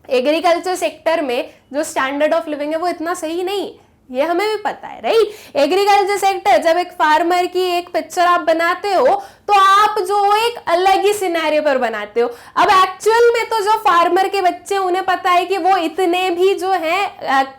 एग्रीकल्चर सेक्टर में जो स्टैंडर्ड ऑफ लिविंग है वो इतना सही नहीं है, ये हमें भी पता है, राइट। एग्रीकल्चर सेक्टर, जब एक फार्मर की एक पिक्चर आप बनाते हो तो आप जो एक अलग ही सिनेरियो पर बनाते हो। अब एक्चुअल में तो जो फार्मर के बच्चे, उन्हें पता है कि वो इतने भी जो है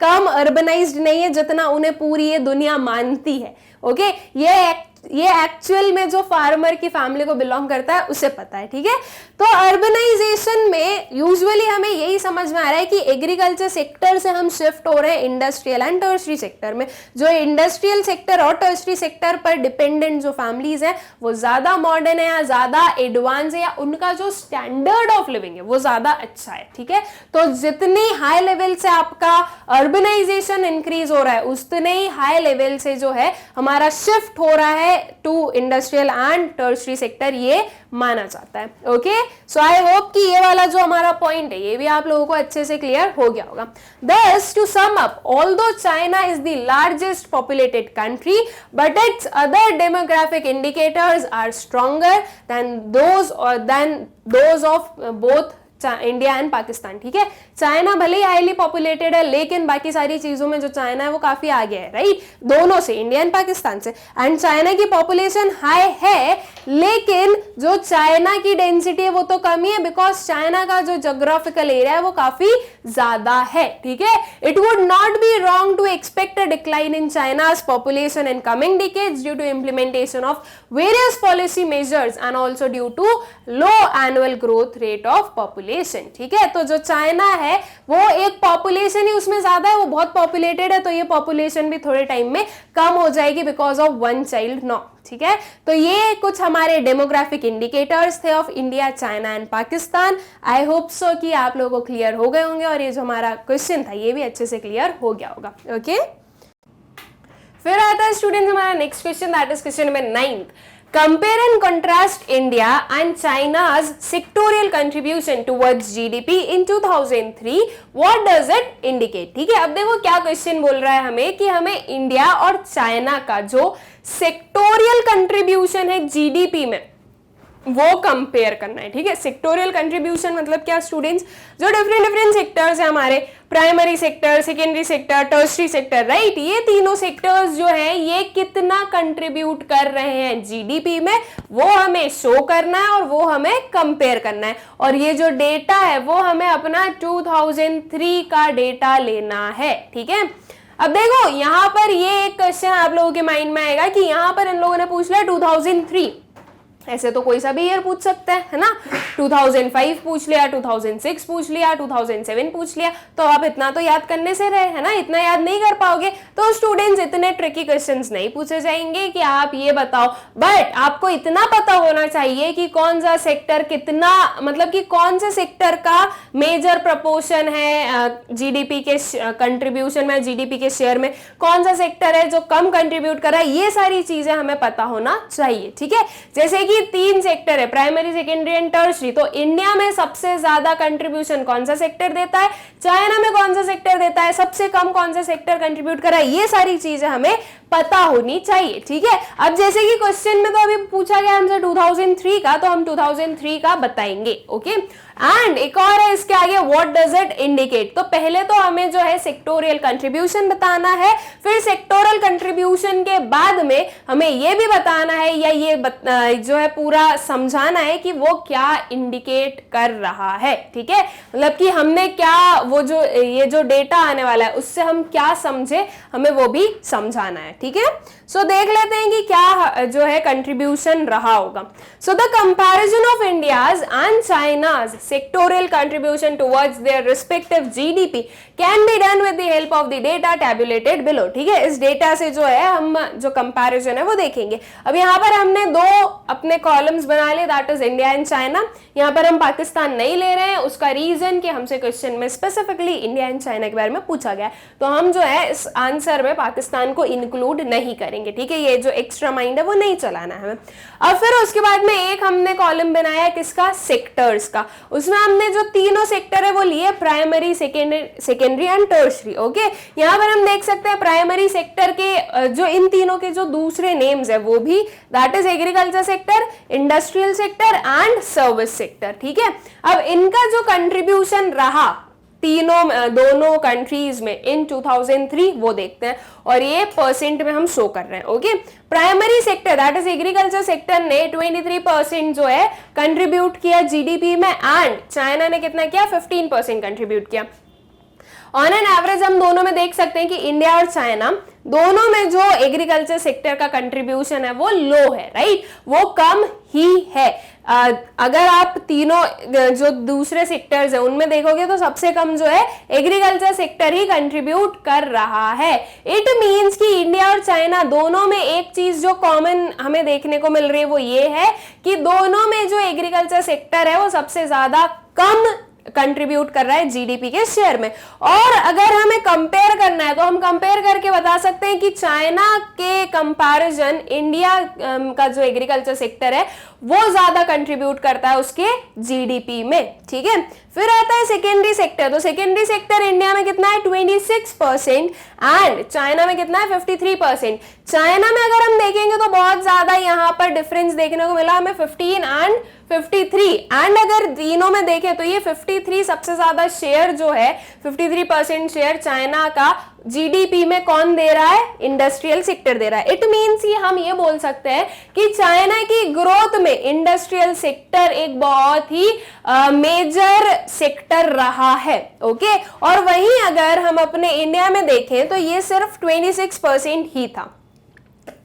कम अर्बनाइज्ड नहीं है जितना उन्हें पूरी ये दुनिया मानती है। ओके, ये एक्चुअल में जो फार्मर की फैमिली को बिलोंग करता है उसे पता है। ठीक है, तो अर्बनाइजेशन में यूजुअली हमें यही समझ में आ रहा है कि एग्रीकल्चर सेक्टर से हम शिफ्ट हो रहे हैं इंडस्ट्रियल एंड टर्शरी सेक्टर में। जो इंडस्ट्रियल सेक्टर और टर्शरी सेक्टर पर डिपेंडेंट जो फैमिलीज हैं वो ज्यादा मॉडर्न है या ज्यादा एडवांस है, या उनका जो स्टैंडर्ड ऑफ लिविंग है वो ज्यादा अच्छा है। ठीक है, तो जितनी हाई लेवल से आपका अर्बनाइजेशन इंक्रीज हो रहा है उतने ही हाई लेवल से जो है हमारा शिफ्ट हो रहा है to industrial and tertiary sector, ये माना जाता है। ओके, सो आई होप कि ये वाला जो हमारा पॉइंट है ये भी आप लोगों को अच्छे से क्लियर हो गया होगा। Thus, to sum up, although China is the largest populated country, but its other demographic indicators are stronger than those of both India and Pakistan, ठीक है। चाइना भले ही हाईली पॉपुलेटेड है, लेकिन बाकी सारी चीजों में जो चाइना है वो काफी आगे है, राइट, दोनों से, इंडिया एंड पाकिस्तान से। एंड चाइना की पॉपुलेशन हाई है, लेकिन जो चाइना की डेंसिटी है वो तो कम ही है, बिकॉज चाइना का जो जोग्राफिकल एरिया है वो काफी ज्यादा है, ठीक है। It would not be wrong to expect a decline in China's population in coming decades due to implementation of various policy measures and also due to low annual growth rate of population, ठीक है। तो जो China है वो एक population ही उसमें ज्यादा है, वो बहुत पॉपुलेटेड है, तो ये पॉपुलेशन भी थोड़े टाइम में कम हो जाएगी because of one child norm, ठीक है। तो ये कुछ हमारे डेमोग्राफिक इंडिकेटर्स थे of India, China and Pakistan. I hope so कि आप लोगों को क्लियर हो गए होंगे और ये जो हमारा क्वेश्चन था ये भी अच्छे से क्लियर हो गया होगा, ओके। फिर आता है स्टूडेंट्स हमारा next question, that is question number 9। Compare and contrast India and China's sectorial contribution towards GDP in 2003. What does it indicate? ठीक है, अब देखो क्या क्वेश्चन बोल रहा है हमें कि हमें इंडिया और चाइना का जो सेक्टोरियल कंट्रीब्यूशन है जीडीपी में वो कंपेयर करना है, ठीक है। सेक्टोरियल कंट्रीब्यूशन मतलब क्या स्टूडेंट्स, जो डिफरेंट सेक्टर्स है हमारे, primary sector, secondary sector, tertiary sector, right, ये तीनों सेक्टर्स जो हैं ये कितना कंट्रीब्यूट कर रहे हैं जीडीपी में, वो हमें शो करना है और वो हमें कंपेयर करना है। और ये जो डेटा है वो हमें अपना 2003 का डेटा लेना है, ठीक है। अब देखो यहाँ पर ये एक क्वेश्चन आप लोगों के माइंड में आएगा कि यहाँ पर इन लोगों ने पूछ लिया 2003, ऐसे तो कोई सा भी ईयर पूछ सकता है ना, 2005 पूछ लिया, 2006 पूछ लिया, 2007 पूछ लिया, तो आप इतना तो याद करने से रहे, है ना, इतना याद नहीं कर पाओगे। तो स्टूडेंट्स इतने ट्रिकी क्वेश्चंस नहीं पूछे जाएंगे कि आप ये बताओ, बट आपको इतना पता होना चाहिए कि कौन सा सेक्टर कितना, मतलब कि कौन से सेक्टर का मेजर प्रपोर्शन है जीडीपी के कंट्रीब्यूशन में, जीडीपी के शेयर में, कौन सा सेक्टर है जो कम कंट्रीब्यूट कर रहा है, ये सारी चीजें हमें पता होना चाहिए, ठीक है। जैसे कि 3 सेक्टर है, प्राइमरी, सेकेंडरी एंड टर्शरी, तो इंडिया में सबसे ज्यादा कंट्रीब्यूशन कौन सा सेक्टर देता है, चाइना में कौन सा सेक्टर देता है, सबसे कम कौन सा सेक्टर कंट्रीब्यूट कर रहा है, ये सारी चीजें हमें पता होनी चाहिए, ठीक है। अब जैसे कि क्वेश्चन में तो अभी पूछा गया हमसे 2003 का, तो हम 2003 का बताएंगे, ओके। एंड एक और है इसके आगे, व्हाट डज इट इंडिकेट, तो पहले तो हमें जो है सेक्टोरियल कंट्रीब्यूशन बताना है, फिर सेक्टोरल कंट्रीब्यूशन के बाद में हमें ये भी बताना है या ये जो है पूरा समझाना है कि वो क्या इंडिकेट कर रहा है, ठीक है। मतलब कि हमने क्या, वो जो ये जो डेटा आने वाला है उससे हम क्या समझे, हमें वो भी समझाना है, ठीक है। सो देख लेते हैं कि क्या जो है कंट्रीब्यूशन रहा होगा। So the comparison of India's and China's sectorial contribution towards their respective GDP can be done with the help of the data tabulated below, ठीक है। इस डेटा से जो है हम जो कंपैरिजन है वो देखेंगे। अब यहाँ पर हमने 2 अपने कॉलम्स बना लिए, that is India and China. यहाँ पर हम पाकिस्तान नहीं ले रहे हैं, उसका रीजन कि हमसे क्वेश्चन में स्पेसिफिकली इंडिया एंड चाइना के बारे में पूछा गया है, तो हम जो है इस आंसर में पाकिस्तान को इंक्लूड नहीं करेंगे, ठीक है। ये जो एक्स्ट्रा माइंड है वो नहीं चलाना है हमें। अब फिर उसके बाद में एक हमने कॉलम बनाया किसका, सेक्टर्स का। उसमें हमने जो तीनों सेक्टर है वो लिए, primary, secondary and tertiary, okay. यहाँ पर हम देख सकते हैं प्राइमरी सेक्टर के जो इन तीनों के जो दूसरे नेम्स है वो भी, that is agriculture sector, industrial sector and service sector, ठीक है। अब इनका जो कंट्रीब्यूशन रहा दोनों कंट्रीज में इन 2003 वो देखते हैं, और ये परसेंट में हम शो कर रहे हैं, okay. Primary sector that is agriculture sector ने 23% जो है कंट्रीब्यूट किया जीडीपी में, एंड चाइना ने कितना किया, 15% कंट्रीब्यूट किया। ऑन एन एवरेज हम दोनों में देख सकते हैं कि इंडिया और चाइना दोनों में जो एग्रीकल्चर सेक्टर का कंट्रीब्यूशन है वो लो है, राइट, वो कम ही है। अगर आप तीनों जो दूसरे सेक्टर्स है उनमें देखोगे तो सबसे कम जो है एग्रीकल्चर सेक्टर ही कंट्रीब्यूट कर रहा है। इट मींस कि इंडिया और चाइना दोनों में एक चीज जो कॉमन हमें देखने को मिल रही है वो ये है कि दोनों में जो एग्रीकल्चर सेक्टर है वो सबसे ज्यादा कम कंट्रीब्यूट कर रहा है जीडीपी के शेयर में। और अगर हमें कंपेयर करना है तो हम कंपेयर करके बता सकते हैं कि चाइना के कंपैरिजन इंडिया का जो एग्रीकल्चर सेक्टर है वो ज्यादा कंट्रीब्यूट करता है उसके जीडीपी में, ठीक है। फिर आता है सेकेंडरी सेक्टर, तो सेकेंडरी सेक्टर इंडिया में कितना है 26% एंड चाइना में कितना है 53%। चाइना में अगर हम देखेंगे तो बहुत ज्यादा यहाँ पर डिफरेंस देखने को मिला हमें 15 एंड 53। एंड अगर तीनों में देखें तो ये 53 सबसे ज्यादा शेयर जो है 53% शेयर चाइना का जीडीपी में कौन दे रहा है? इंडस्ट्रियल सेक्टर दे रहा है। इट मीन्स ये हम ये बोल सकते हैं कि चाइना की ग्रोथ में इंडस्ट्रियल सेक्टर एक बहुत ही मेजर सेक्टर रहा है। ओके, और वहीं अगर हम अपने इंडिया में देखें तो ये सिर्फ 26% ही था।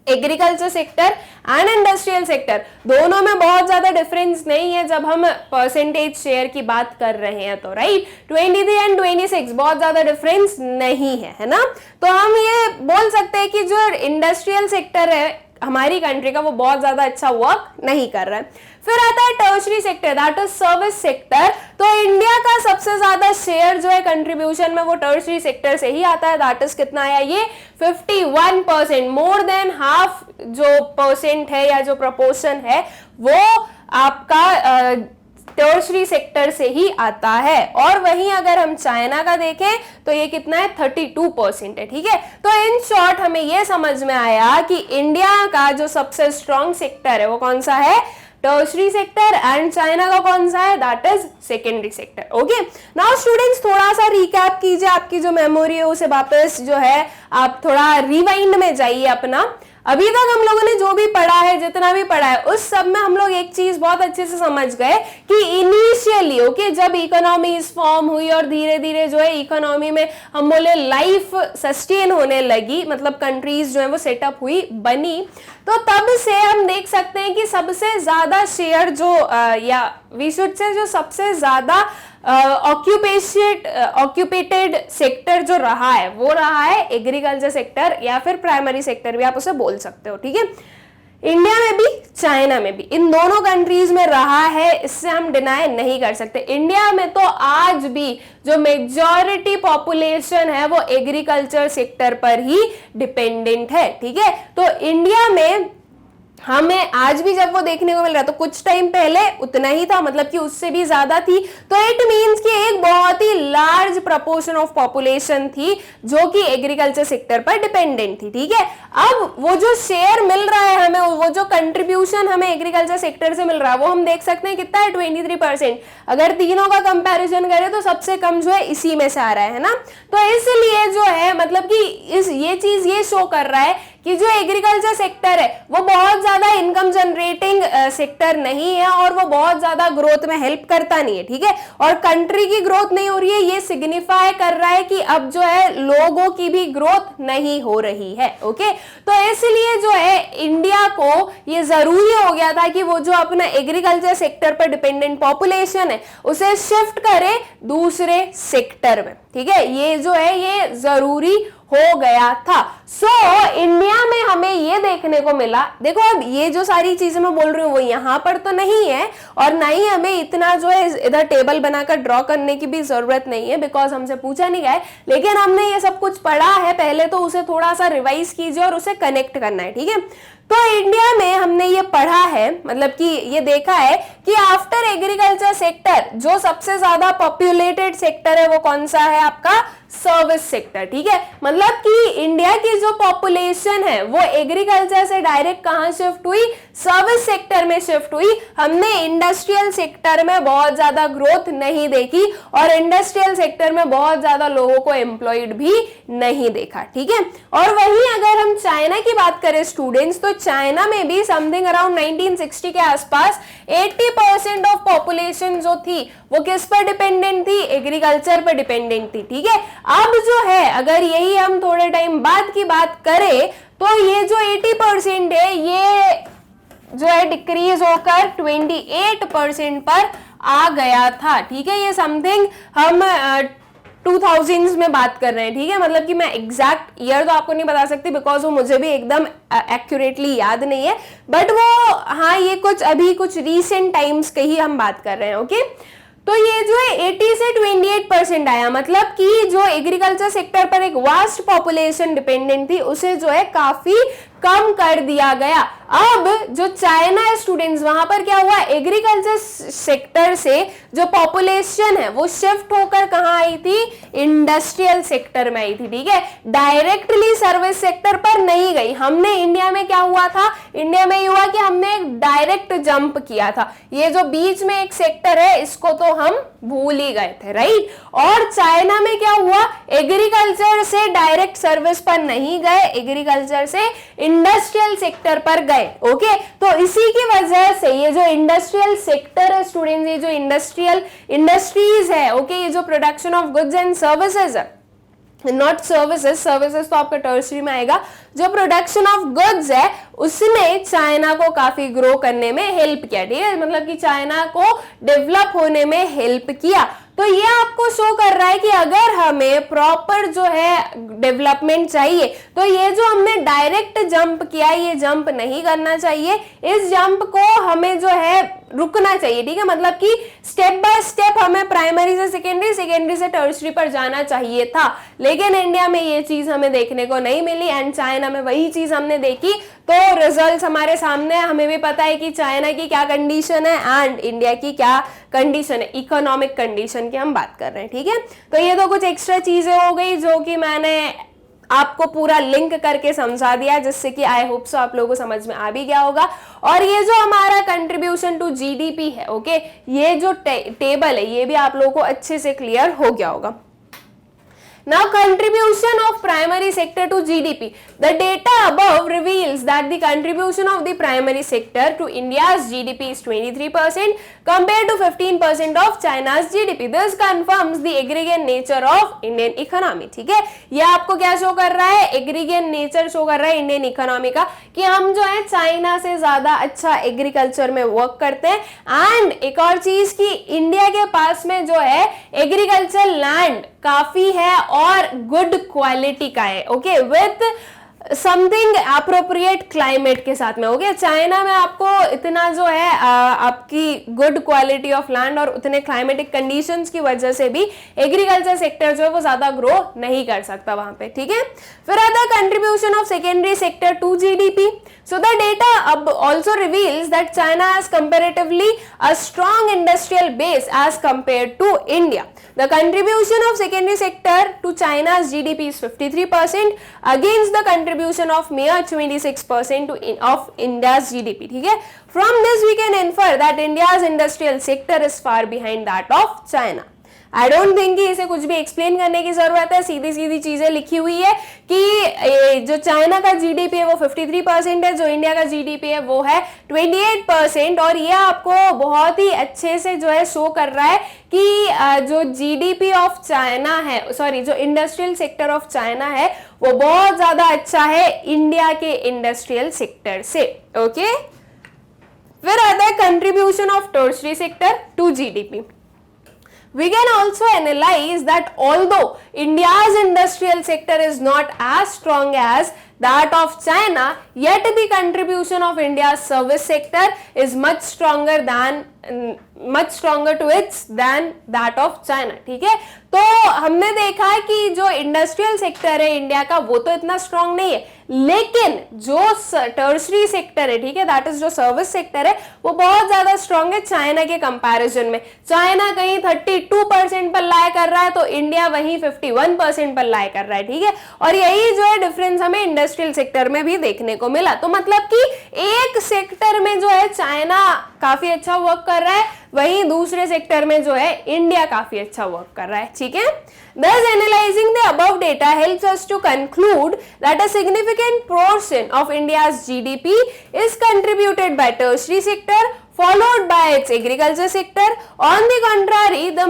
Agriculture sector and industrial sector दोनों में बहुत ज्यादा डिफरेंस नहीं है जब हम परसेंटेज शेयर की बात कर रहे हैं तो, राइट। 23 एंड 26 बहुत ज्यादा डिफरेंस नहीं है ना। तो हम ये बोल सकते हैं कि जो इंडस्ट्रियल सेक्टर है हमारी कंट्री का वो बहुत ज्यादा अच्छा वर्क नहीं कर रहा है। फिर आता है tertiary sector, that is service sector. तो इंडिया का सबसे ज्यादा शेयर जो है कंट्रीब्यूशन में वो टर्शरी सेक्टर से ही आता है। दैट इज कितना आया ये? 51%, मोर देन हाफ जो परसेंट है या जो प्रोपोर्शन है वो आपका टर्शरी सेक्टर से ही आता है। और वहीं अगर हम चाइना का देखें तो ये कितना है? 32% है, ठीक है। तो इन शॉर्ट हमें ये समझ में आया कि इंडिया का जो सबसे स्ट्रॉन्ग सेक्टर है वो कौन सा है? Tertiary sector. एंड चाइना का कौन सा है? That is secondary sector. Okay, now students थोड़ा सा रिकैप कीजिए, आपकी जो मेमोरी है उसे वापस जो है आप थोड़ा रिवाइंड में जाइए अपना। अभी तक हम लोगों ने जो भी पढ़ा है, जितना भी पढ़ा है, उस सब में हम लोग एक चीज बहुत अच्छे से समझ गए कि इनिशियली ओके जब इकोनॉमी फॉर्म हुई और धीरे धीरे जो है इकोनॉमी में हम बोले लाइफ सस्टेन होने लगी, मतलब कंट्रीज जो है वो सेटअप हुई, बनी, तो तब से हम देख सकते हैं कि सबसे ज्यादा शेयर जो या वी शुड से जो सबसे ज्यादा ऑक्यूपेटेड सेक्टर जो रहा है वो रहा है एग्रीकल्चर सेक्टर या फिर प्राइमरी सेक्टर भी आप उसे बोल सकते हो, ठीक है। इंडिया में भी चाइना में भी, इन दोनों कंट्रीज में रहा है, इससे हम डिनाई नहीं कर सकते। इंडिया में तो आज भी जो मेजॉरिटी पॉपुलेशन है वो एग्रीकल्चर सेक्टर पर ही डिपेंडेंट है, ठीक है। तो इंडिया में हमें आज भी जब वो देखने को मिल रहा है तो कुछ टाइम पहले उतना ही था, मतलब कि उससे भी ज्यादा थी। तो इट मींस कि एक बहुत ही लार्ज प्रपोर्शन ऑफ पॉपुलेशन थी जो कि एग्रीकल्चर सेक्टर पर डिपेंडेंट थी, ठीक है। अब वो जो शेयर मिल रहा है हमें, वो जो कंट्रीब्यूशन हमें एग्रीकल्चर सेक्टर से मिल रहा है वो हम देख सकते हैं कितना है? 23%। अगर तीनों का कंपैरिजन करें तो सबसे कम जो है इसी में से आ रहा है ना। तो इसलिए जो है मतलब कि ये चीज ये शो कर रहा है कि जो एग्रीकल्चर सेक्टर है वो बहुत ज्यादा इनकम जनरेटिंग सेक्टर नहीं है और वो बहुत ज्यादा ग्रोथ में हेल्प करता नहीं है, ठीक है। और कंट्री की ग्रोथ नहीं हो रही है, ये सिग्निफाई कर रहा है कि अब जो है लोगों की भी ग्रोथ नहीं हो रही है, ओके। तो इसलिए जो है इंडिया को ये जरूरी हो गया था कि वो जो अपना एग्रीकल्चर सेक्टर पर डिपेंडेंट पॉपुलेशन है उसे शिफ्ट करे दूसरे सेक्टर में, ठीक है। ये जो है ये जरूरी हो गया था। सो इंडिया में हमें ये देखने को मिला, देखो अब ये जो सारी चीजें मैं बोल रही हूँ वो यहाँ पर तो नहीं है और ना ही हमें इतना जो है इधर टेबल बनाकर ड्रॉ करने की भी जरूरत नहीं है बिकॉज हमसे पूछा नहीं गया है, लेकिन हमने ये सब कुछ पढ़ा है पहले, तो उसे थोड़ा सा रिवाइज कीजिए और उसे कनेक्ट करना है, ठीक है। तो इंडिया में हमने ये पढ़ा है, मतलब कि ये देखा है कि आफ्टर एग्रीकल्चर सेक्टर जो सबसे ज्यादा पॉपुलेटेड सेक्टर है वो कौन सा है? आपका सर्विस सेक्टर, ठीक है। मतलब कि इंडिया की जो पॉपुलेशन है वो एग्रीकल्चर से डायरेक्ट कहां शिफ्ट हुई? सर्विस सेक्टर में शिफ्ट हुई। हमने इंडस्ट्रियल सेक्टर में बहुत ज्यादा ग्रोथ नहीं देखी और इंडस्ट्रियल सेक्टर में बहुत ज्यादा लोगों को एम्प्लॉयड भी नहीं देखा, ठीक है। और वहीं अगर हम चाइना की बात करें स्टूडेंट्स, तो चाइना में भी समथिंग अराउंड 1960 के आसपास 80% ऑफ पॉपुलेशन जो थी वो किस पर डिपेंडेंट थी? एग्रीकल्चर पर डिपेंडेंट थी, ठीक है। अब जो है अगर यही हम थोड़े टाइम बाद की बात करें तो ये जो 80% है ये जो है डिक्रीज होकर 28% पर आ गया था, ठीक है। ये समथिंग हम 2000s में बात कर रहे हैं, ठीक है। मतलब कि मैं एग्जैक्ट ईयर तो आपको नहीं बता सकती बिकॉज वो मुझे भी एकदम एक्यूरेटली याद नहीं है, बट वो हाँ ये कुछ अभी कुछ रीसेंट टाइम्स की ही हम बात कर रहे हैं, ओके। तो ये जो है 80 से 28% आया, मतलब कि जो एग्रीकल्चर सेक्टर पर एक वास्ट पॉपुलेशन डिपेंडेंट थी उसे जो है काफी कम कर दिया गया। अब जो चाइना है स्टूडेंट्स, वहां पर क्या हुआ, एग्रीकल्चर सेक्टर से जो पॉपुलेशन है वो शिफ्ट होकर कहां आई थी, इंडस्ट्रियल सेक्टर में आई थी। ठीक है, डायरेक्टली सर्विस सेक्टर पर नहीं गई। हमने इंडिया में क्या हुआ था, इंडिया में ये हुआ कि हमने एक डायरेक्ट जंप किया था। ये जो बीच में एक सेक्टर है इसको तो हम भूल ही गए थे, राइट। और चाइना में क्या हुआ, एग्रीकल्चर से डायरेक्ट सर्विस पर नहीं गए, एग्रीकल्चर से इंडस्ट्रियल सेक्टर पर गए। ओके, तो इसी की वजह से ये जो इंडस्ट्रियल सेक्टर है स्टूडेंट्स, ये जो इंडस्ट्रीज है, ओके, ये जो production of goods and services है, नॉट सर्विसेज तो आपका टर्सरी में आएगा, जो प्रोडक्शन ऑफ गुड्स है उसने चाइना को काफी ग्रो करने में हेल्प किया। ठीक है, मतलब कि चाइना को डेवलप होने में हेल्प किया। तो ये आपको शो कर रहा है कि अगर हमें प्रॉपर जो है डेवलपमेंट चाहिए तो ये जो हमने डायरेक्ट जंप किया, ये जंप नहीं करना चाहिए, इस जंप को हमें जो है रुकना चाहिए। ठीक है, मतलब कि स्टेप बाय स्टेप हमें प्राइमरी से सेकेंडरी, सेकेंडरी से टर्सरी पर जाना चाहिए था, लेकिन इंडिया में ये चीज हमें देखने को नहीं मिली एंड चाइना में वही चीज हमने देखी। तो रिजल्ट्स हमारे सामने, हमें भी पता है कि चाइना की क्या कंडीशन है एंड इंडिया की क्या कंडीशन है, इकोनॉमिक कंडीशन की हम बात कर रहे हैं। ठीक है, तो ये तो कुछ एक्स्ट्रा चीजें हो गई जो कि मैंने आपको पूरा लिंक करके समझा दिया, जिससे कि आई होप सो आप लोगों को समझ में आ भी गया होगा। और ये जो हमारा कंट्रीब्यूशन टू जीडीपी है, ओके, ये जो टेबल है ये भी आप लोगों को अच्छे से क्लियर हो गया होगा। Now, contribution of primary sector to GDP. The data above reveals that the contribution of the primary sector to India's GDP is 23% compared to 15% of China's GDP. This confirms the aggregate nature of Indian economy. ठीक है, ये आपको क्या show कर रहा है, aggregate nature show कर रहा है इंडियन इकोनॉमी का, कि हम जो है चाइना से ज्यादा अच्छा एग्रीकल्चर में वर्क करते हैं। एंड एक और चीज कि इंडिया के पास में जो है एग्रीकल्चर लैंड काफी है और गुड क्वालिटी का है, okay, with something appropriate climate के साथ में। ओके, चाइना में आपको इतना जो है आपकी गुड क्वालिटी ऑफ लैंड और उतने क्लाइमेटिक कंडीशंस की वजह से भी एग्रीकल्चर सेक्टर जो है वो ज्यादा ग्रो नहीं कर सकता वहां पे। ठीक है, फिर आता है contribution of secondary sector to GDP. So the data also reveals that China has comparatively a strong industrial base as compared to India. The contribution of secondary sector to China's GDP is 53% against the contribution of mere 26% of India's GDP. ठीक है? From this we can infer that India's industrial sector is far behind that of China. I don't think कि इसे कुछ भी explain करने की जरूरत है, सीधी सीधी चीजें लिखी हुई है कि जो चाइना का जीडीपी है वो 53% है, जो इंडिया का जीडीपी है वो है 28%। और ये आपको बहुत ही अच्छे से जो है शो कर रहा है कि जो जीडीपी ऑफ चाइना है, सॉरी, जो इंडस्ट्रियल सेक्टर ऑफ चाइना है वो बहुत ज्यादा अच्छा है इंडिया के इंडस्ट्रियल सेक्टर से। ओके, फिर आता है contribution of tertiary sector to GDP. We can also analyze that although India's industrial sector is not as strong as that of China, yet the contribution of India's service sector is much stronger to its than that of China. ठीक है, तो हमने देखा कि जो industrial sector है India का वो तो इतना स्ट्रांग नहीं है, लेकिन जो टर्शरी सेक्टर है, ठीक है, दैट इज जो सर्विस सेक्टर है वो बहुत ज्यादा स्ट्रांग है चाइना के कंपैरिजन में. चाइना कहीं 32% पर लाई कर रहा है तो इंडिया वहीं 51% पर लाई कर रहा है. ठीक है, और यही जो है डिफरेंस हमें इंडस्ट्रियल सेक्टर में भी देखने को मिला. तो मतलब कि एक सेक्टर में जो है चाइना काफी अच्छा वर्क कर रहा है, वहीं दूसरे सेक्टर में जो है इंडिया काफी अच्छा वर्क कर रहा है. ठीक है, thus analyzing the above data helps us to conclude that a significant portion of India's GDP is contributed by tertiary sector followed by its agriculture sector. On the contrary, the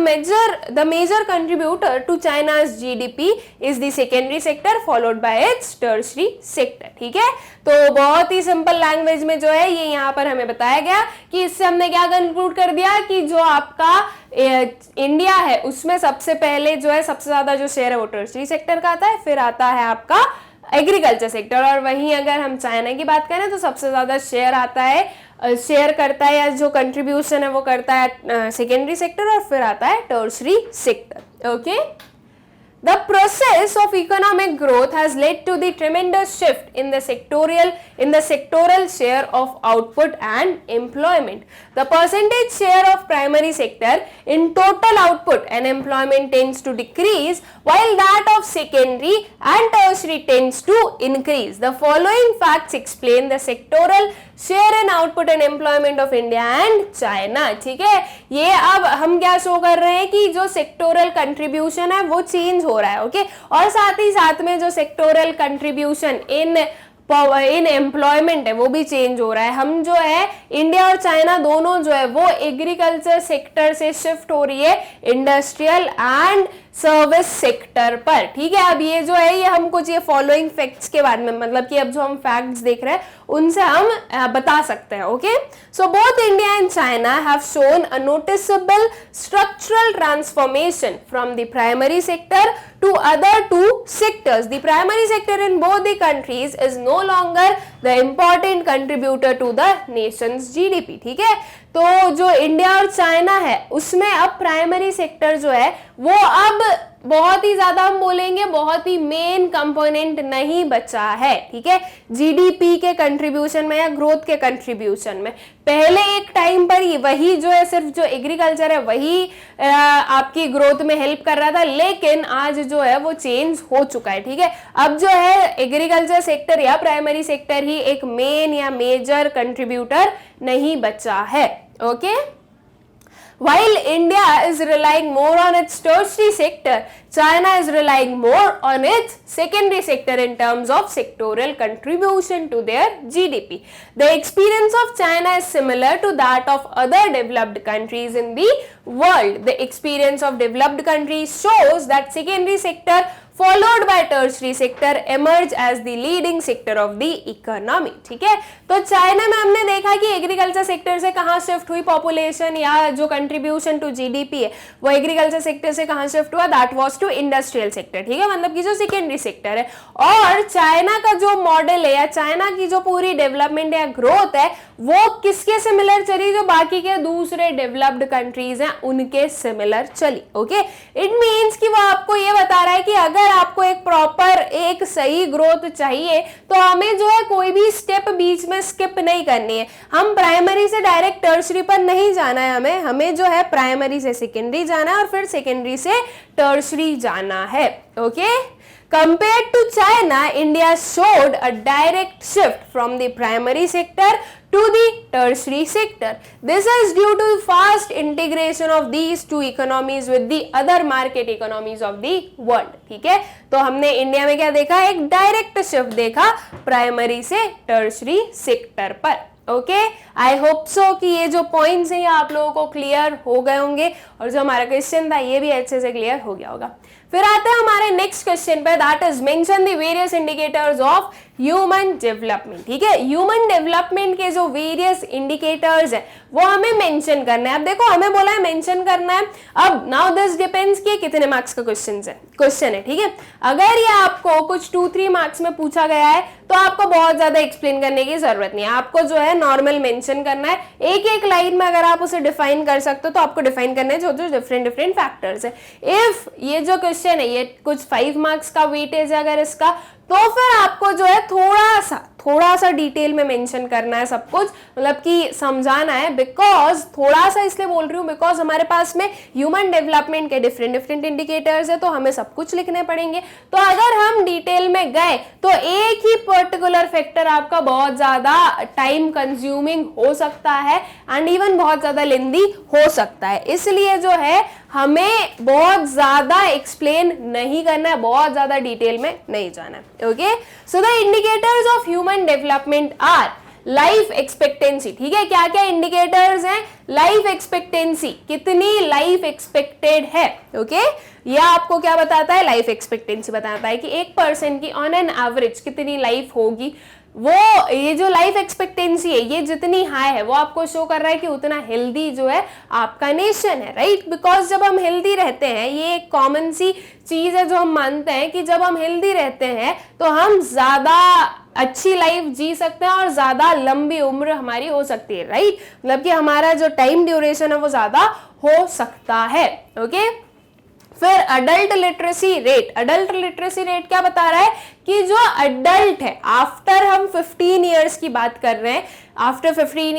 major contributor to China's GDP is the secondary sector followed by its tertiary sector. ठीक है, तो बहुत ही simple language में जो है ये यहाँ पर हमें बताया गया कि इससे हमने क्या कंक्लूड कर दिया कि जो आपका इंडिया है उसमें सबसे पहले जो है सबसे ज्यादा जो शेयर है वो टर्शरी सेक्टर का आता है, फिर आता है आपका एग्रीकल्चर सेक्टर, और वहीं अगर हम चाइना की बात करें तो सबसे ज्यादा शेयर आता है, शेयर करता है या जो कंट्रीब्यूशन है वो करता है सेकेंडरी सेक्टर, और फिर आता है tertiary sector. Okay, The process of economic growth has led to the tremendous shift in the sectoral share of output and employment. The percentage share of primary sector in total output and employment tends to decrease, while that of secondary and tertiary tends to increase. The following facts explain the sectoral share in output and employment of India and China. ठीक है, ये अब हम क्या show कर रहे हैं कि जो सेक्टोरल कंट्रीब्यूशन है वो चेंज हो रहा है, ओके, और साथ ही साथ में जो सेक्टोरल कंट्रीब्यूशन इन एम्प्लॉयमेंट है वो भी चेंज हो रहा है. हम जो है इंडिया और चाइना दोनों जो है वो एग्रीकल्चर सेक्टर से शिफ्ट हो रही है इंडस्ट्रियल एंड सर्विस सेक्टर पर. ठीक है, अब ये जो है ये हम कुछ ये फॉलोइंग फैक्ट्स के बारे में, मतलब कि अब जो हम फैक्ट्स देख रहे हैं उनसे हम बता सकते हैं. Okay, so both India and China have shown a noticeable structural transformation from the primary sector to other two sectors. The primary sector in both the countries is no longer the important contributor to the nation's GDP. ठीक है, तो जो India और China है उसमें अब primary sector जो है वो अब बहुत ही ज्यादा, हम बोलेंगे बहुत ही मेन कंपोनेंट नहीं बचा है. ठीक है, जीडीपी के कंट्रीब्यूशन में या ग्रोथ के कंट्रीब्यूशन में. पहले एक टाइम पर ही वही जो है सिर्फ जो एग्रीकल्चर है वही आपकी ग्रोथ में हेल्प कर रहा था, लेकिन आज जो है वो चेंज हो चुका है. ठीक है, अब जो है एग्रीकल्चर सेक्टर या प्राइमरी सेक्टर ही एक मेन या मेजर कंट्रीब्यूटर नहीं बचा है. Okay, while India is relying more on its tertiary sector, China is relying more on its secondary sector in terms of sectoral contribution to their GDP. The experience of China is similar to that of other developed countries in the world. The experience of developed countries shows that secondary sector followed by tertiary sector emerge as the leading sector of the economy. ठीक है, तो China में हमने देखा कि agriculture sector से कहाँ shift हुई पॉपुलेशन या जो कंट्रीब्यूशन टू जीडीपी है वो एग्रीकल्चर सेक्टर से कहाँ शिफ्ट हुआ, that was to industrial sector. ठीक है, मतलब कि जो सेकेंडरी सेक्टर है. और चाइना का जो मॉडल है या चाइना की जो पूरी डेवलपमेंट या ग्रोथ है वो किसके सिमिलर चली, जो बाकी के दूसरे डेवलप्ड कंट्रीज हैं उनके सिमिलर चली. ओके, इट मींस कि वो आपको ये बता रहा है कि अगर आपको एक प्रॉपर एक सही ग्रोथ चाहिए तो हमें जो है कोई भी स्टेप बीच में स्किप नहीं करनी है. हम प्राइमरी से डायरेक्ट टर्शरी पर नहीं जाना है, हमें जो है प्राइमरी से सेकेंडरी जाना है और फिर सेकेंडरी से टर्शरी जाना है. Okay, compared to China, India showed a direct shift from the primary sector to the tertiary sector. This is due to fast integration of these two economies with the other market economies of the world. ठीक है, तो हमने India में क्या देखा, एक direct shift देखा primary से टर्शरी सेक्टर पर. ओके, आई होप सो कि ये जो पॉइंट्स हैं ये आप लोगों को क्लियर हो गए होंगे और जो हमारा क्वेश्चन था ये भी अच्छे से क्लियर हो गया होगा. फिर आते हैं हमारे नेक्स्ट क्वेश्चन पे, that is mention the various indicators of human development. ठीक है, ह्यूमन डेवलपमेंट के जो वेरियस इंडिकेटर्स है वो हमें मेंशन करना है. अब देखो हमें बोला है मेंशन करना है. अब नाउ दिस डिपेंड्स कि कितने मार्क्स का क्वेश्चन है. ठीक है, अगर ये आपको कुछ 2-3 मार्क्स में पूछा गया है तो आपको बहुत ज्यादा एक्सप्लेन करने की जरूरत नहीं है. आपको जो है नॉर्मल मेंशन करना है, एक एक लाइन में अगर आप उसे डिफाइन कर सकते हो तो आपको डिफाइन करना है जो डिफरेंट फैक्टर्स है. इफ ये जो क्वेश्चन है ये कुछ 5 मार्क्स का वेटेज है अगर इसका, तो फिर आपको जो है थोड़ा सा डिटेल में मेंशन करना है सब कुछ, मतलब कि समझाना है. बिकॉज थोड़ा सा इसलिए बोल रही हूँ बिकॉज हमारे पास में ह्यूमन डेवलपमेंट के डिफरेंट इंडिकेटर्स है तो हमें सब कुछ लिखने पड़ेंगे. तो अगर हम डिटेल में गए तो एक ही पर्टिकुलर फैक्टर आपका बहुत ज्यादा टाइम कंज्यूमिंग हो सकता है एंड इवन बहुत ज्यादा लेंदी हो सकता है. इसलिए जो है हमें बहुत ज्यादा एक्सप्लेन नहीं करना है, बहुत ज्यादा डिटेल में नहीं जाना है. Okay, so the indicators of human development our life expectancy. ठीक है, क्या क्या इंडिकेटर्स हैं, लाइफ एक्सपेक्टेंसी, कितनी लाइफ एक्सपेक्टेड है. ओके, यह आपको क्या बताता है, लाइफ एक्सपेक्टेंसी बताता है कि एक पर्सन की ऑन एन एवरेज कितनी लाइफ होगी. वो ये जो लाइफ एक्सपेक्टेंसी है ये जितनी हाई है वो आपको शो कर रहा है कि उतना हेल्दी जो है आपका नेशन है. राइट, बिकॉज जब हम हेल्दी रहते हैं, ये एक कॉमन सी चीज है जो हम मानते हैं कि जब हम हेल्दी रहते हैं तो हम ज्यादा अच्छी लाइफ जी सकते हैं और ज्यादा लंबी उम्र हमारी हो सकती है. राइट, मतलब कि हमारा जो टाइम ड्यूरेशन है वो ज्यादा हो सकता है. ओके, फिर adult literacy rate, adult literacy rate क्या बता रहा है कि जो अडल्ट है आफ्टर हम 15 इयर्स की बात कर रहे हैं, आफ्टर 15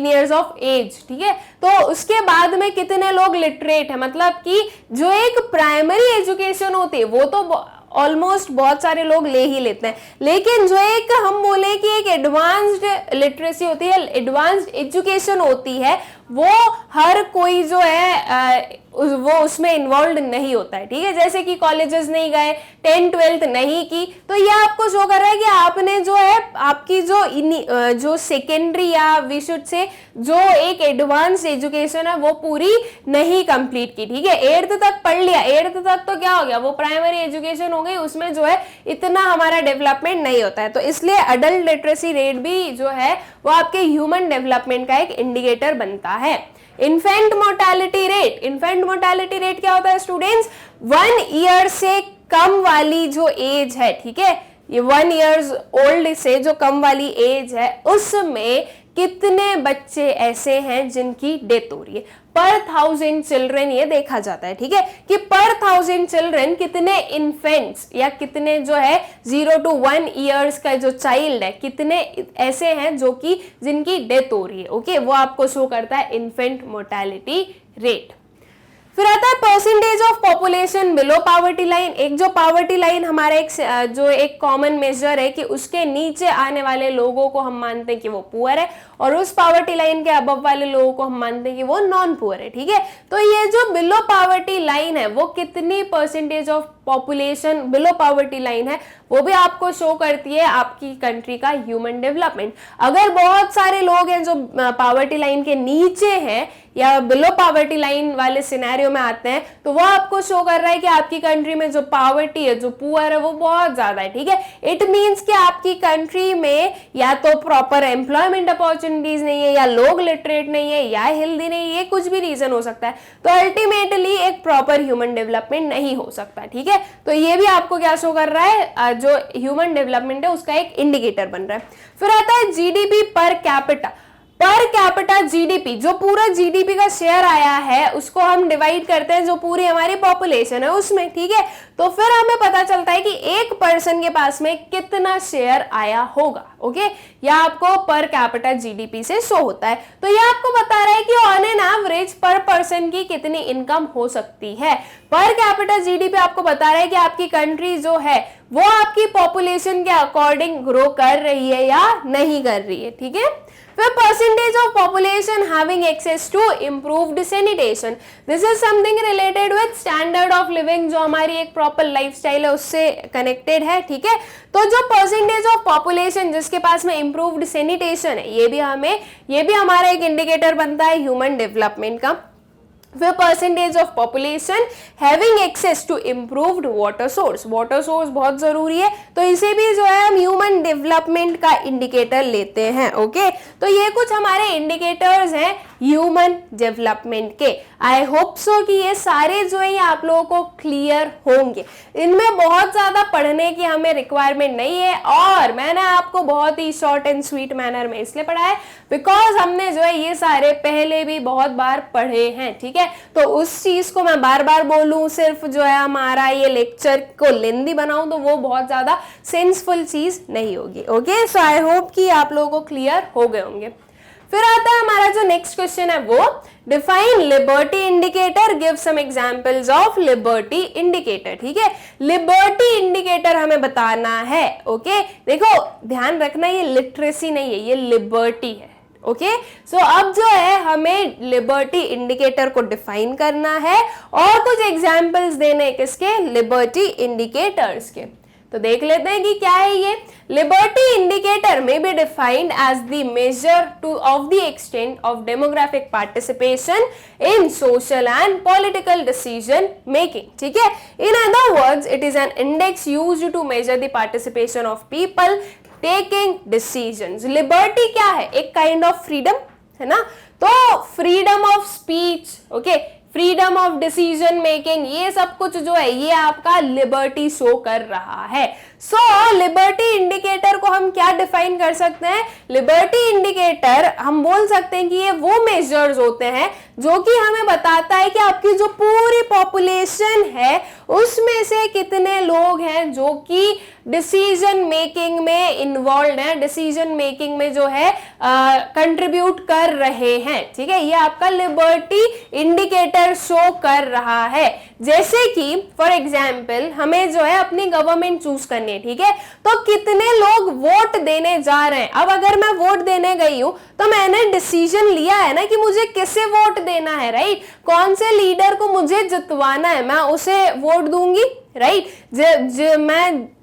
इयर्स ऑफ एज, ठीक है, तो उसके बाद में कितने लोग लिटरेट है, मतलब कि जो एक प्राइमरी एजुकेशन होती है वो तो ऑलमोस्ट बहुत सारे लोग ले ही लेते हैं, लेकिन जो एक हम बोले कि एक एडवांस्ड लिटरेसी होती है, एडवांस्ड एजुकेशन होती है, वो हर कोई जो है वो उसमें इन्वॉल्व नहीं होता है, ठीक है। जैसे कि कॉलेजेस नहीं गए, 10th 12th नहीं की, तो ये आपको शो कर रहा है कि आपने जो है आपकी जो सेकेंडरी या वी शुड से जो एक एडवांस एजुकेशन है वो पूरी नहीं कंप्लीट की, ठीक है। 8th तक पढ़ लिया, 8th तक तो क्या हो गया, वो प्राइमरी एजुकेशन हो गई, उसमें जो है इतना हमारा डेवलपमेंट नहीं होता है, तो इसलिए अडल्ट लिटरेसी रेट भी जो है वो आपके ह्यूमन डेवलपमेंट का एक इंडिकेटर बनता है। Infant mortality rate, infant mortality rate क्या होता है स्टूडेंट्स, 1 ईयर से कम वाली जो एज है, ठीक है, ये 1 ईयर्स ओल्ड से जो कम वाली एज है उसमें कितने बच्चे ऐसे हैं जिनकी डेथ हो रही है, पर 1000 चिल्ड्रन ये देखा जाता है, ठीक है, कि पर 1000 चिल्ड्रन कितने इन्फेंट्स या कितने जो है 0 to 1 ईयर्स का जो चाइल्ड है कितने ऐसे हैं जो कि जिनकी डेथ हो रही है, ओके, वो आपको शो करता है इन्फेंट मोर्टेलिटी रेट। फिर आता है percentage of population below poverty line. एक जो पावर्टी लाइन हमारा एक कॉमन मेजर है कि उसके नीचे आने वाले लोगों को हम मानते हैं कि वो पुअर है, और उस पावर्टी लाइन के अबव वाले लोगों को हम मानते हैं कि वो नॉन पुअर है, ठीक है। तो ये जो बिलो पावर्टी लाइन है वो कितनी percentage of population below poverty line है वो भी आपको शो करती है आपकी कंट्री का ह्यूमन डेवलपमेंट। अगर बहुत सारे लोग हैं जो पावर्टी लाइन के नीचे हैं या बिलो पावर्टी लाइन वाले सिनेरियो में आते हैं, तो वो आपको शो कर रहा है कि आपकी कंट्री में जो पावर्टी है, जो पुअर है, वो बहुत ज्यादा है, ठीक है। इट मींस कि आपकी कंट्री में या तो प्रॉपर एम्प्लॉयमेंट अपॉर्चुनिटीज नहीं है, या लोग लिटरेट नहीं है, या हेल्दी नहीं है, ये कुछ भी रीजन हो सकता है, तो अल्टीमेटली एक प्रॉपर ह्यूमन डेवलपमेंट नहीं हो सकता, ठीक है। तो ये भी आपको क्या शो कर रहा है, जो ह्यूमन डेवलपमेंट है उसका एक इंडिकेटर बन रहा है। फिर आता है GDP per capita. Per capita GDP, जो पूरा जीडीपी का शेयर आया है उसको हम डिवाइड करते हैं जो पूरी हमारी पॉपुलेशन है उसमें, ठीक है। तो फिर हमें पता चलता है कि एक पर्सन के पास में कितना शेयर आया होगा, ओके, या आपको पर कैपिटा जीडीपी से शो होता है। तो ये आपको बता रहा है कि ऑन एन एवरेज पर पर्सन की कितनी इनकम हो सकती है। पर कैपिटा जीडीपी आपको बता रहा है कि आपकी कंट्री जो है वो आपकी पॉपुलेशन के अकॉर्डिंग ग्रो कर रही है या नहीं कर रही है, ठीक है। फिर percentage of population having access to improved sanitation, this is something related with standard of living, जो हमारी एक प्रॉपर लाइफस्टाइल है उससे कनेक्टेड है, ठीक है। तो जो परसेंटेज ऑफ पॉपुलेशन जिसके पास में इम्प्रूव्ड सैनिटेशन है ये भी हमारा एक इंडिकेटर बनता है ह्यूमन डेवलपमेंट का। फिर percentage of population having access to improved water source, water source बहुत जरूरी है, तो इसे भी जो है हम ह्यूमन डेवलपमेंट का इंडिकेटर लेते हैं, ओके। तो ये कुछ हमारे इंडिकेटर्स हैं ह्यूमन डेवलपमेंट के। आई होप सो कि ये सारे जो है ये आप लोगों को क्लियर होंगे। इनमें बहुत ज्यादा पढ़ने की हमें रिक्वायरमेंट नहीं है, और मैंने आपको बहुत ही शॉर्ट एंड स्वीट मैनर में इसलिए पढ़ा है बिकॉज हमने जो है ये सारे पहले भी बहुत बार पढ़े हैं, ठीक है। तो उस चीज को मैं बार बार बोलूं, सिर्फ जो है हमारा ये लेक्चर को लेंदी बनाऊं, तो वो बहुत ज्यादा सेंसफुल चीज नहीं होगी, ओके। सो आई होप कि आप लोगों को क्लियर हो गए होंगे। फिर आता है हमारा जो नेक्स्ट क्वेश्चन है वो define liberty indicator, give some examples of liberty indicator, ठीक है। लिबर्टी इंडिकेटर हमें बताना है, ओके। देखो ध्यान रखना ये लिटरेसी नहीं है, ये लिबर्टी है, ओके। सो अब जो है हमें लिबर्टी इंडिकेटर को डिफाइन करना है और कुछ एग्जांपल्स देने किसके, लिबर्टी इंडिकेटर्स के। तो देख लेते हैं कि क्या है ये। लिबर्टी इंडिकेटर में be defined as the measure to of the extent of demographic participation in social and political decision making, ठीक है। In other words it is an index used to measure the participation of people taking decisions. Liberty क्या है, एक kind of freedom है ना, तो freedom of speech, okay, freedom of decision making, ये सब कुछ जो है ये आपका लिबर्टी शो कर रहा है। सो लिबर्टी इंडिकेटर को हम क्या डिफाइन कर सकते हैं? लिबर्टी इंडिकेटर हम बोल सकते हैं कि ये वो मेजर्स होते हैं जो कि हमें बताता है कि आपकी जो पूरी पॉपुलेशन है उसमें से कितने लोग हैं जो कि डिसीजन मेकिंग में इन्वॉल्व हैं, डिसीजन मेकिंग में जो है कंट्रीब्यूट कर रहे हैं। ठीक है, ये आपका लिबर्टी इंडिकेटर शो कर रहा है। जैसे कि फॉर एग्जाम्पल हमें जो है अपनी गवर्नमेंट चूज करनी है, ठीक है, तो कितने लोग वोट देने जा रहे हैं। अब अगर मैं वोट देने गई हूं तो मैंने डिसीजन लिया है ना कि मुझे किसे वोट देना है, राइट, कौन से लीडर को मुझे जितवाना है, मैं उसे वोट दूंगी, राइट,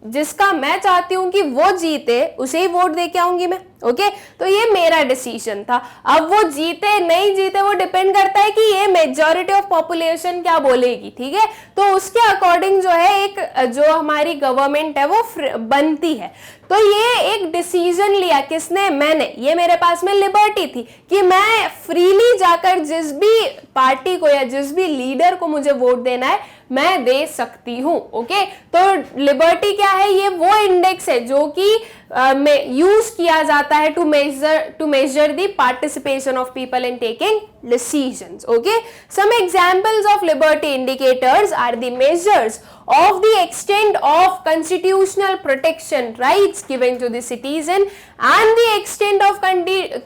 जिसका मैं चाहती हूं कि वो जीते उसे ही वोट दे के आऊंगी मैं। ओके, तो ये मेरा डिसीजन था। अब वो जीते नहीं जीते वो डिपेंड करता है कि ये मेजॉरिटी ऑफ पॉपुलेशन क्या बोलेगी। ठीक है, तो उसके अकॉर्डिंग जो है एक जो हमारी गवर्नमेंट है वो बनती है। तो ये एक डिसीजन लिया किसने? मैंने। ये मेरे पास में लिबर्टी थी कि मैं फ्रीली जाकर जिस भी पार्टी को या जिस भी लीडर को मुझे वोट देना है मैं दे सकती हूं। ओके, तो लिबर्टी क्या है? ये वो इंडेक्स है जो कि यूज किया जाता है to measure the participation of people in taking decisions. Okay, some examples of liberty indicators are the measures of the extent of constitutional protection rights given to the citizen and the extent of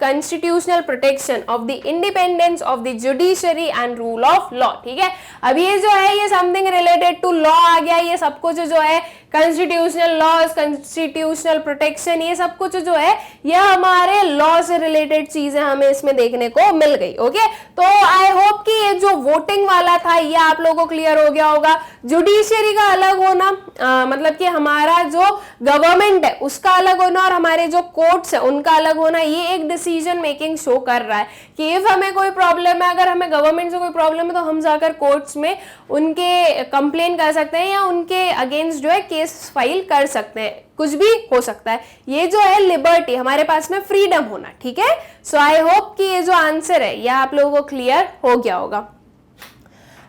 constitutional protection of the independence of the judiciary and rule of law. ठीक है, अब ये जो है ये something related to law आ गया, ये सब कुछ जो है constitutional laws, constitutional protection, ये सब कुछ जो है ये हमारे लॉ से रिलेटेड चीजें हमें इसमें देखने को मिल गई। ओके, तो आई होप कि ये जो वोटिंग वाला था ये आप लोगों को क्लियर हो गया होगा। जुडिशियरी का अलग होना मतलब कि हमारा जो गवर्नमेंट है उसका अलग होना और हमारे जो कोर्ट्स है उनका अलग होना, ये एक डिसीजन मेकिंग शो कर रहा है कि इफ हमें कोई प्रॉब्लम है, अगर हमें गवर्नमेंट से कोई प्रॉब्लम है तो हम जाकर कोर्ट्स में उनके कंप्लेन कर सकते हैं या उनके अगेंस्ट जो है केस फाइल कर सकते हैं, कुछ भी हो सकता है। ये जो है लिबर्टी, हमारे पास में फ्रीडम होना। ठीक है, सो आई होप कि ये जो आंसर है ये आप लोगों को क्लियर हो गया होगा।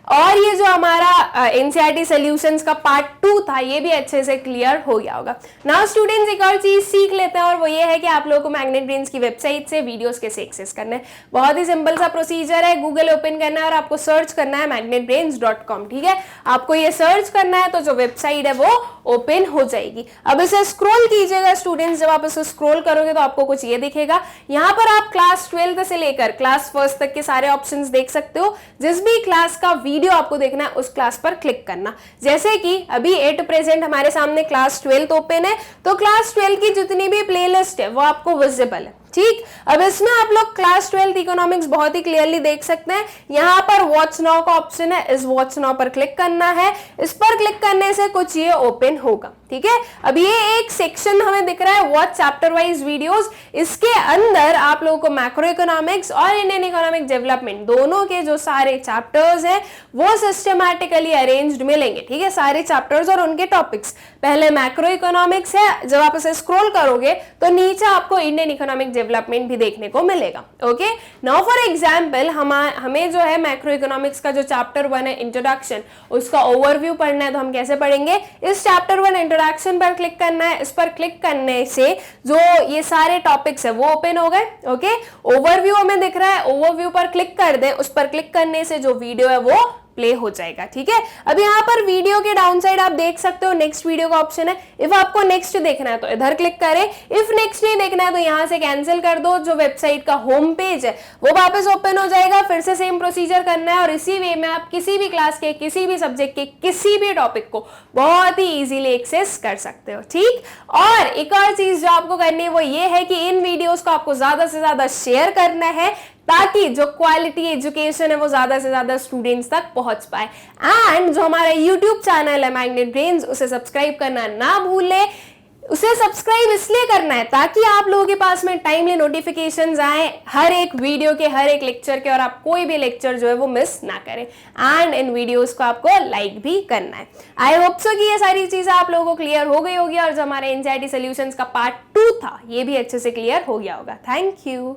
और ये जो हमारा एनसीईआरटी सॉल्यूशंस का पार्ट 2 था ये भी अच्छे से क्लियर हो गया होगा। नाउ स्टूडेंट्स एक और चीज सीख लेते हैं और वो ये है कि आप लोगों को मैग्नेट ब्रेन्स की वेबसाइट से वीडियोस कैसे एक्सेस करने हैं। बहुत ही सिंपल सा प्रोसीजर है, गूगल ओपन करना है और आपको सर्च करना है magnetbrains.com। ठीक है, आपको ये सर्च करना है तो जो वेबसाइट है वो ओपन हो जाएगी। अब इसे स्क्रॉल कीजिएगा स्टूडेंट्स, जब आप इसे स्क्रॉल करोगे तो आपको कुछ ये दिखेगा। यहाँ पर आप क्लास 12 से लेकर क्लास 1 तक के सारे ऑप्शंस देख सकते हो। जिस भी क्लास का वीडियो आपको देखना है उस क्लास पर क्लिक करना। जैसे कि अभी एट प्रेजेंट हमारे सामने क्लास 12 ओपन है, तो क्लास 12 की जितनी भी प्लेलिस्ट है वो आपको विजिबल है। ठीक, अब इसमें आप लोग क्लास 12 इकोनॉमिक्स बहुत ही क्लियरली देख सकते हैं। यहाँ पर वॉच नाउ का ऑप्शन है, इस वॉच नाउ पर क्लिक करना है। इस पर क्लिक करने से कुछ ये ओपन होगा। ठीक है, अब ये एक सेक्शन हमें दिख रहा है वॉच चैप्टर वाइज वीडियोस। इसके अंदर आप लोगों को मैक्रो इकोनॉमिक्स और इंडियन इकोनॉमिक डेवलपमेंट दोनों के जो सारे चैप्टर्स हैं वो सिस्टमैटिकली अरेंज्ड मिलेंगे। ठीक है, सारे चैप्टर्स और उनके टॉपिक्स। पहले मैक्रो इकोनॉमिक्स है, जब आप इसे स्क्रॉल करोगे तो नीचे आपको इंडियन इकोनॉमिक डेवलपमेंट भी देखने को मिलेगा। ओके, नाउ फॉर एग्जांपल हमें जो है मैक्रो इकोनॉमिक्स का जो चैप्टर 1 है इंट्रोडक्शन, उसका ओवरव्यू पढ़ना है तो हम कैसे पढ़ेंगे? इस चैप्टर 1 इंट्रोडक्शन पर क्लिक करना है। इस पर क्लिक करने से जो ये सारे टॉपिक्स है वो ओपन हो गए। ओके, ओवरव्यू हमें दिख रहा है, ओवरव्यू पर क्लिक कर दें। उस पर क्लिक करने से जो वीडियो है वो प्ले हो जाएगा। ठीक है, अब यहाँ पर वीडियो के डाउन साइड आप देख सकते हो नेक्स्ट वीडियो का ऑप्शन है। इफ आपको नेक्स्ट देखना है तो इधर क्लिक करें, इफ नेक्स्ट नहीं देखना है तो यहाँ से कैंसिल कर दो। जो वेबसाइट का होम पेज है वो वापस ओपन हो जाएगा। फिर से सेम प्रोसीजर करना है और इसी वे में आप किसी भी क्लास के किसी भी सब्जेक्ट के किसी भी टॉपिक को बहुत ही इजीली एक्सेस कर सकते हो। ठीक, और एक और चीज जो आपको करनी है वो ये है कि इन वीडियोस को आपको ज्यादा से ज्यादा शेयर करना है ताकि जो क्वालिटी एजुकेशन है वो ज्यादा से ज्यादा स्टूडेंट्स तक पहुंच पाए। एंड जो हमारा यूट्यूब चैनल है मैग्नेट ब्रेन्स, उसे सब्सक्राइब करना ना भूले। उसे सब्सक्राइब इसलिए करना है ताकि आप लोगों के पास में टाइमली नोटिफिकेशंस आए हर एक वीडियो के, हर एक लेक्चर के, और आप कोई भी लेक्चर जो है वो मिस ना करें। एंड इन वीडियोस को आपको लाइक भी करना है। आई होप सो कि ये सारी चीजें आप लोगों को क्लियर हो गई होगी और जो हमारे एनसीईआरटी सॉल्यूशंस का पार्ट 2 था ये भी अच्छे से क्लियर हो गया होगा। Thank you.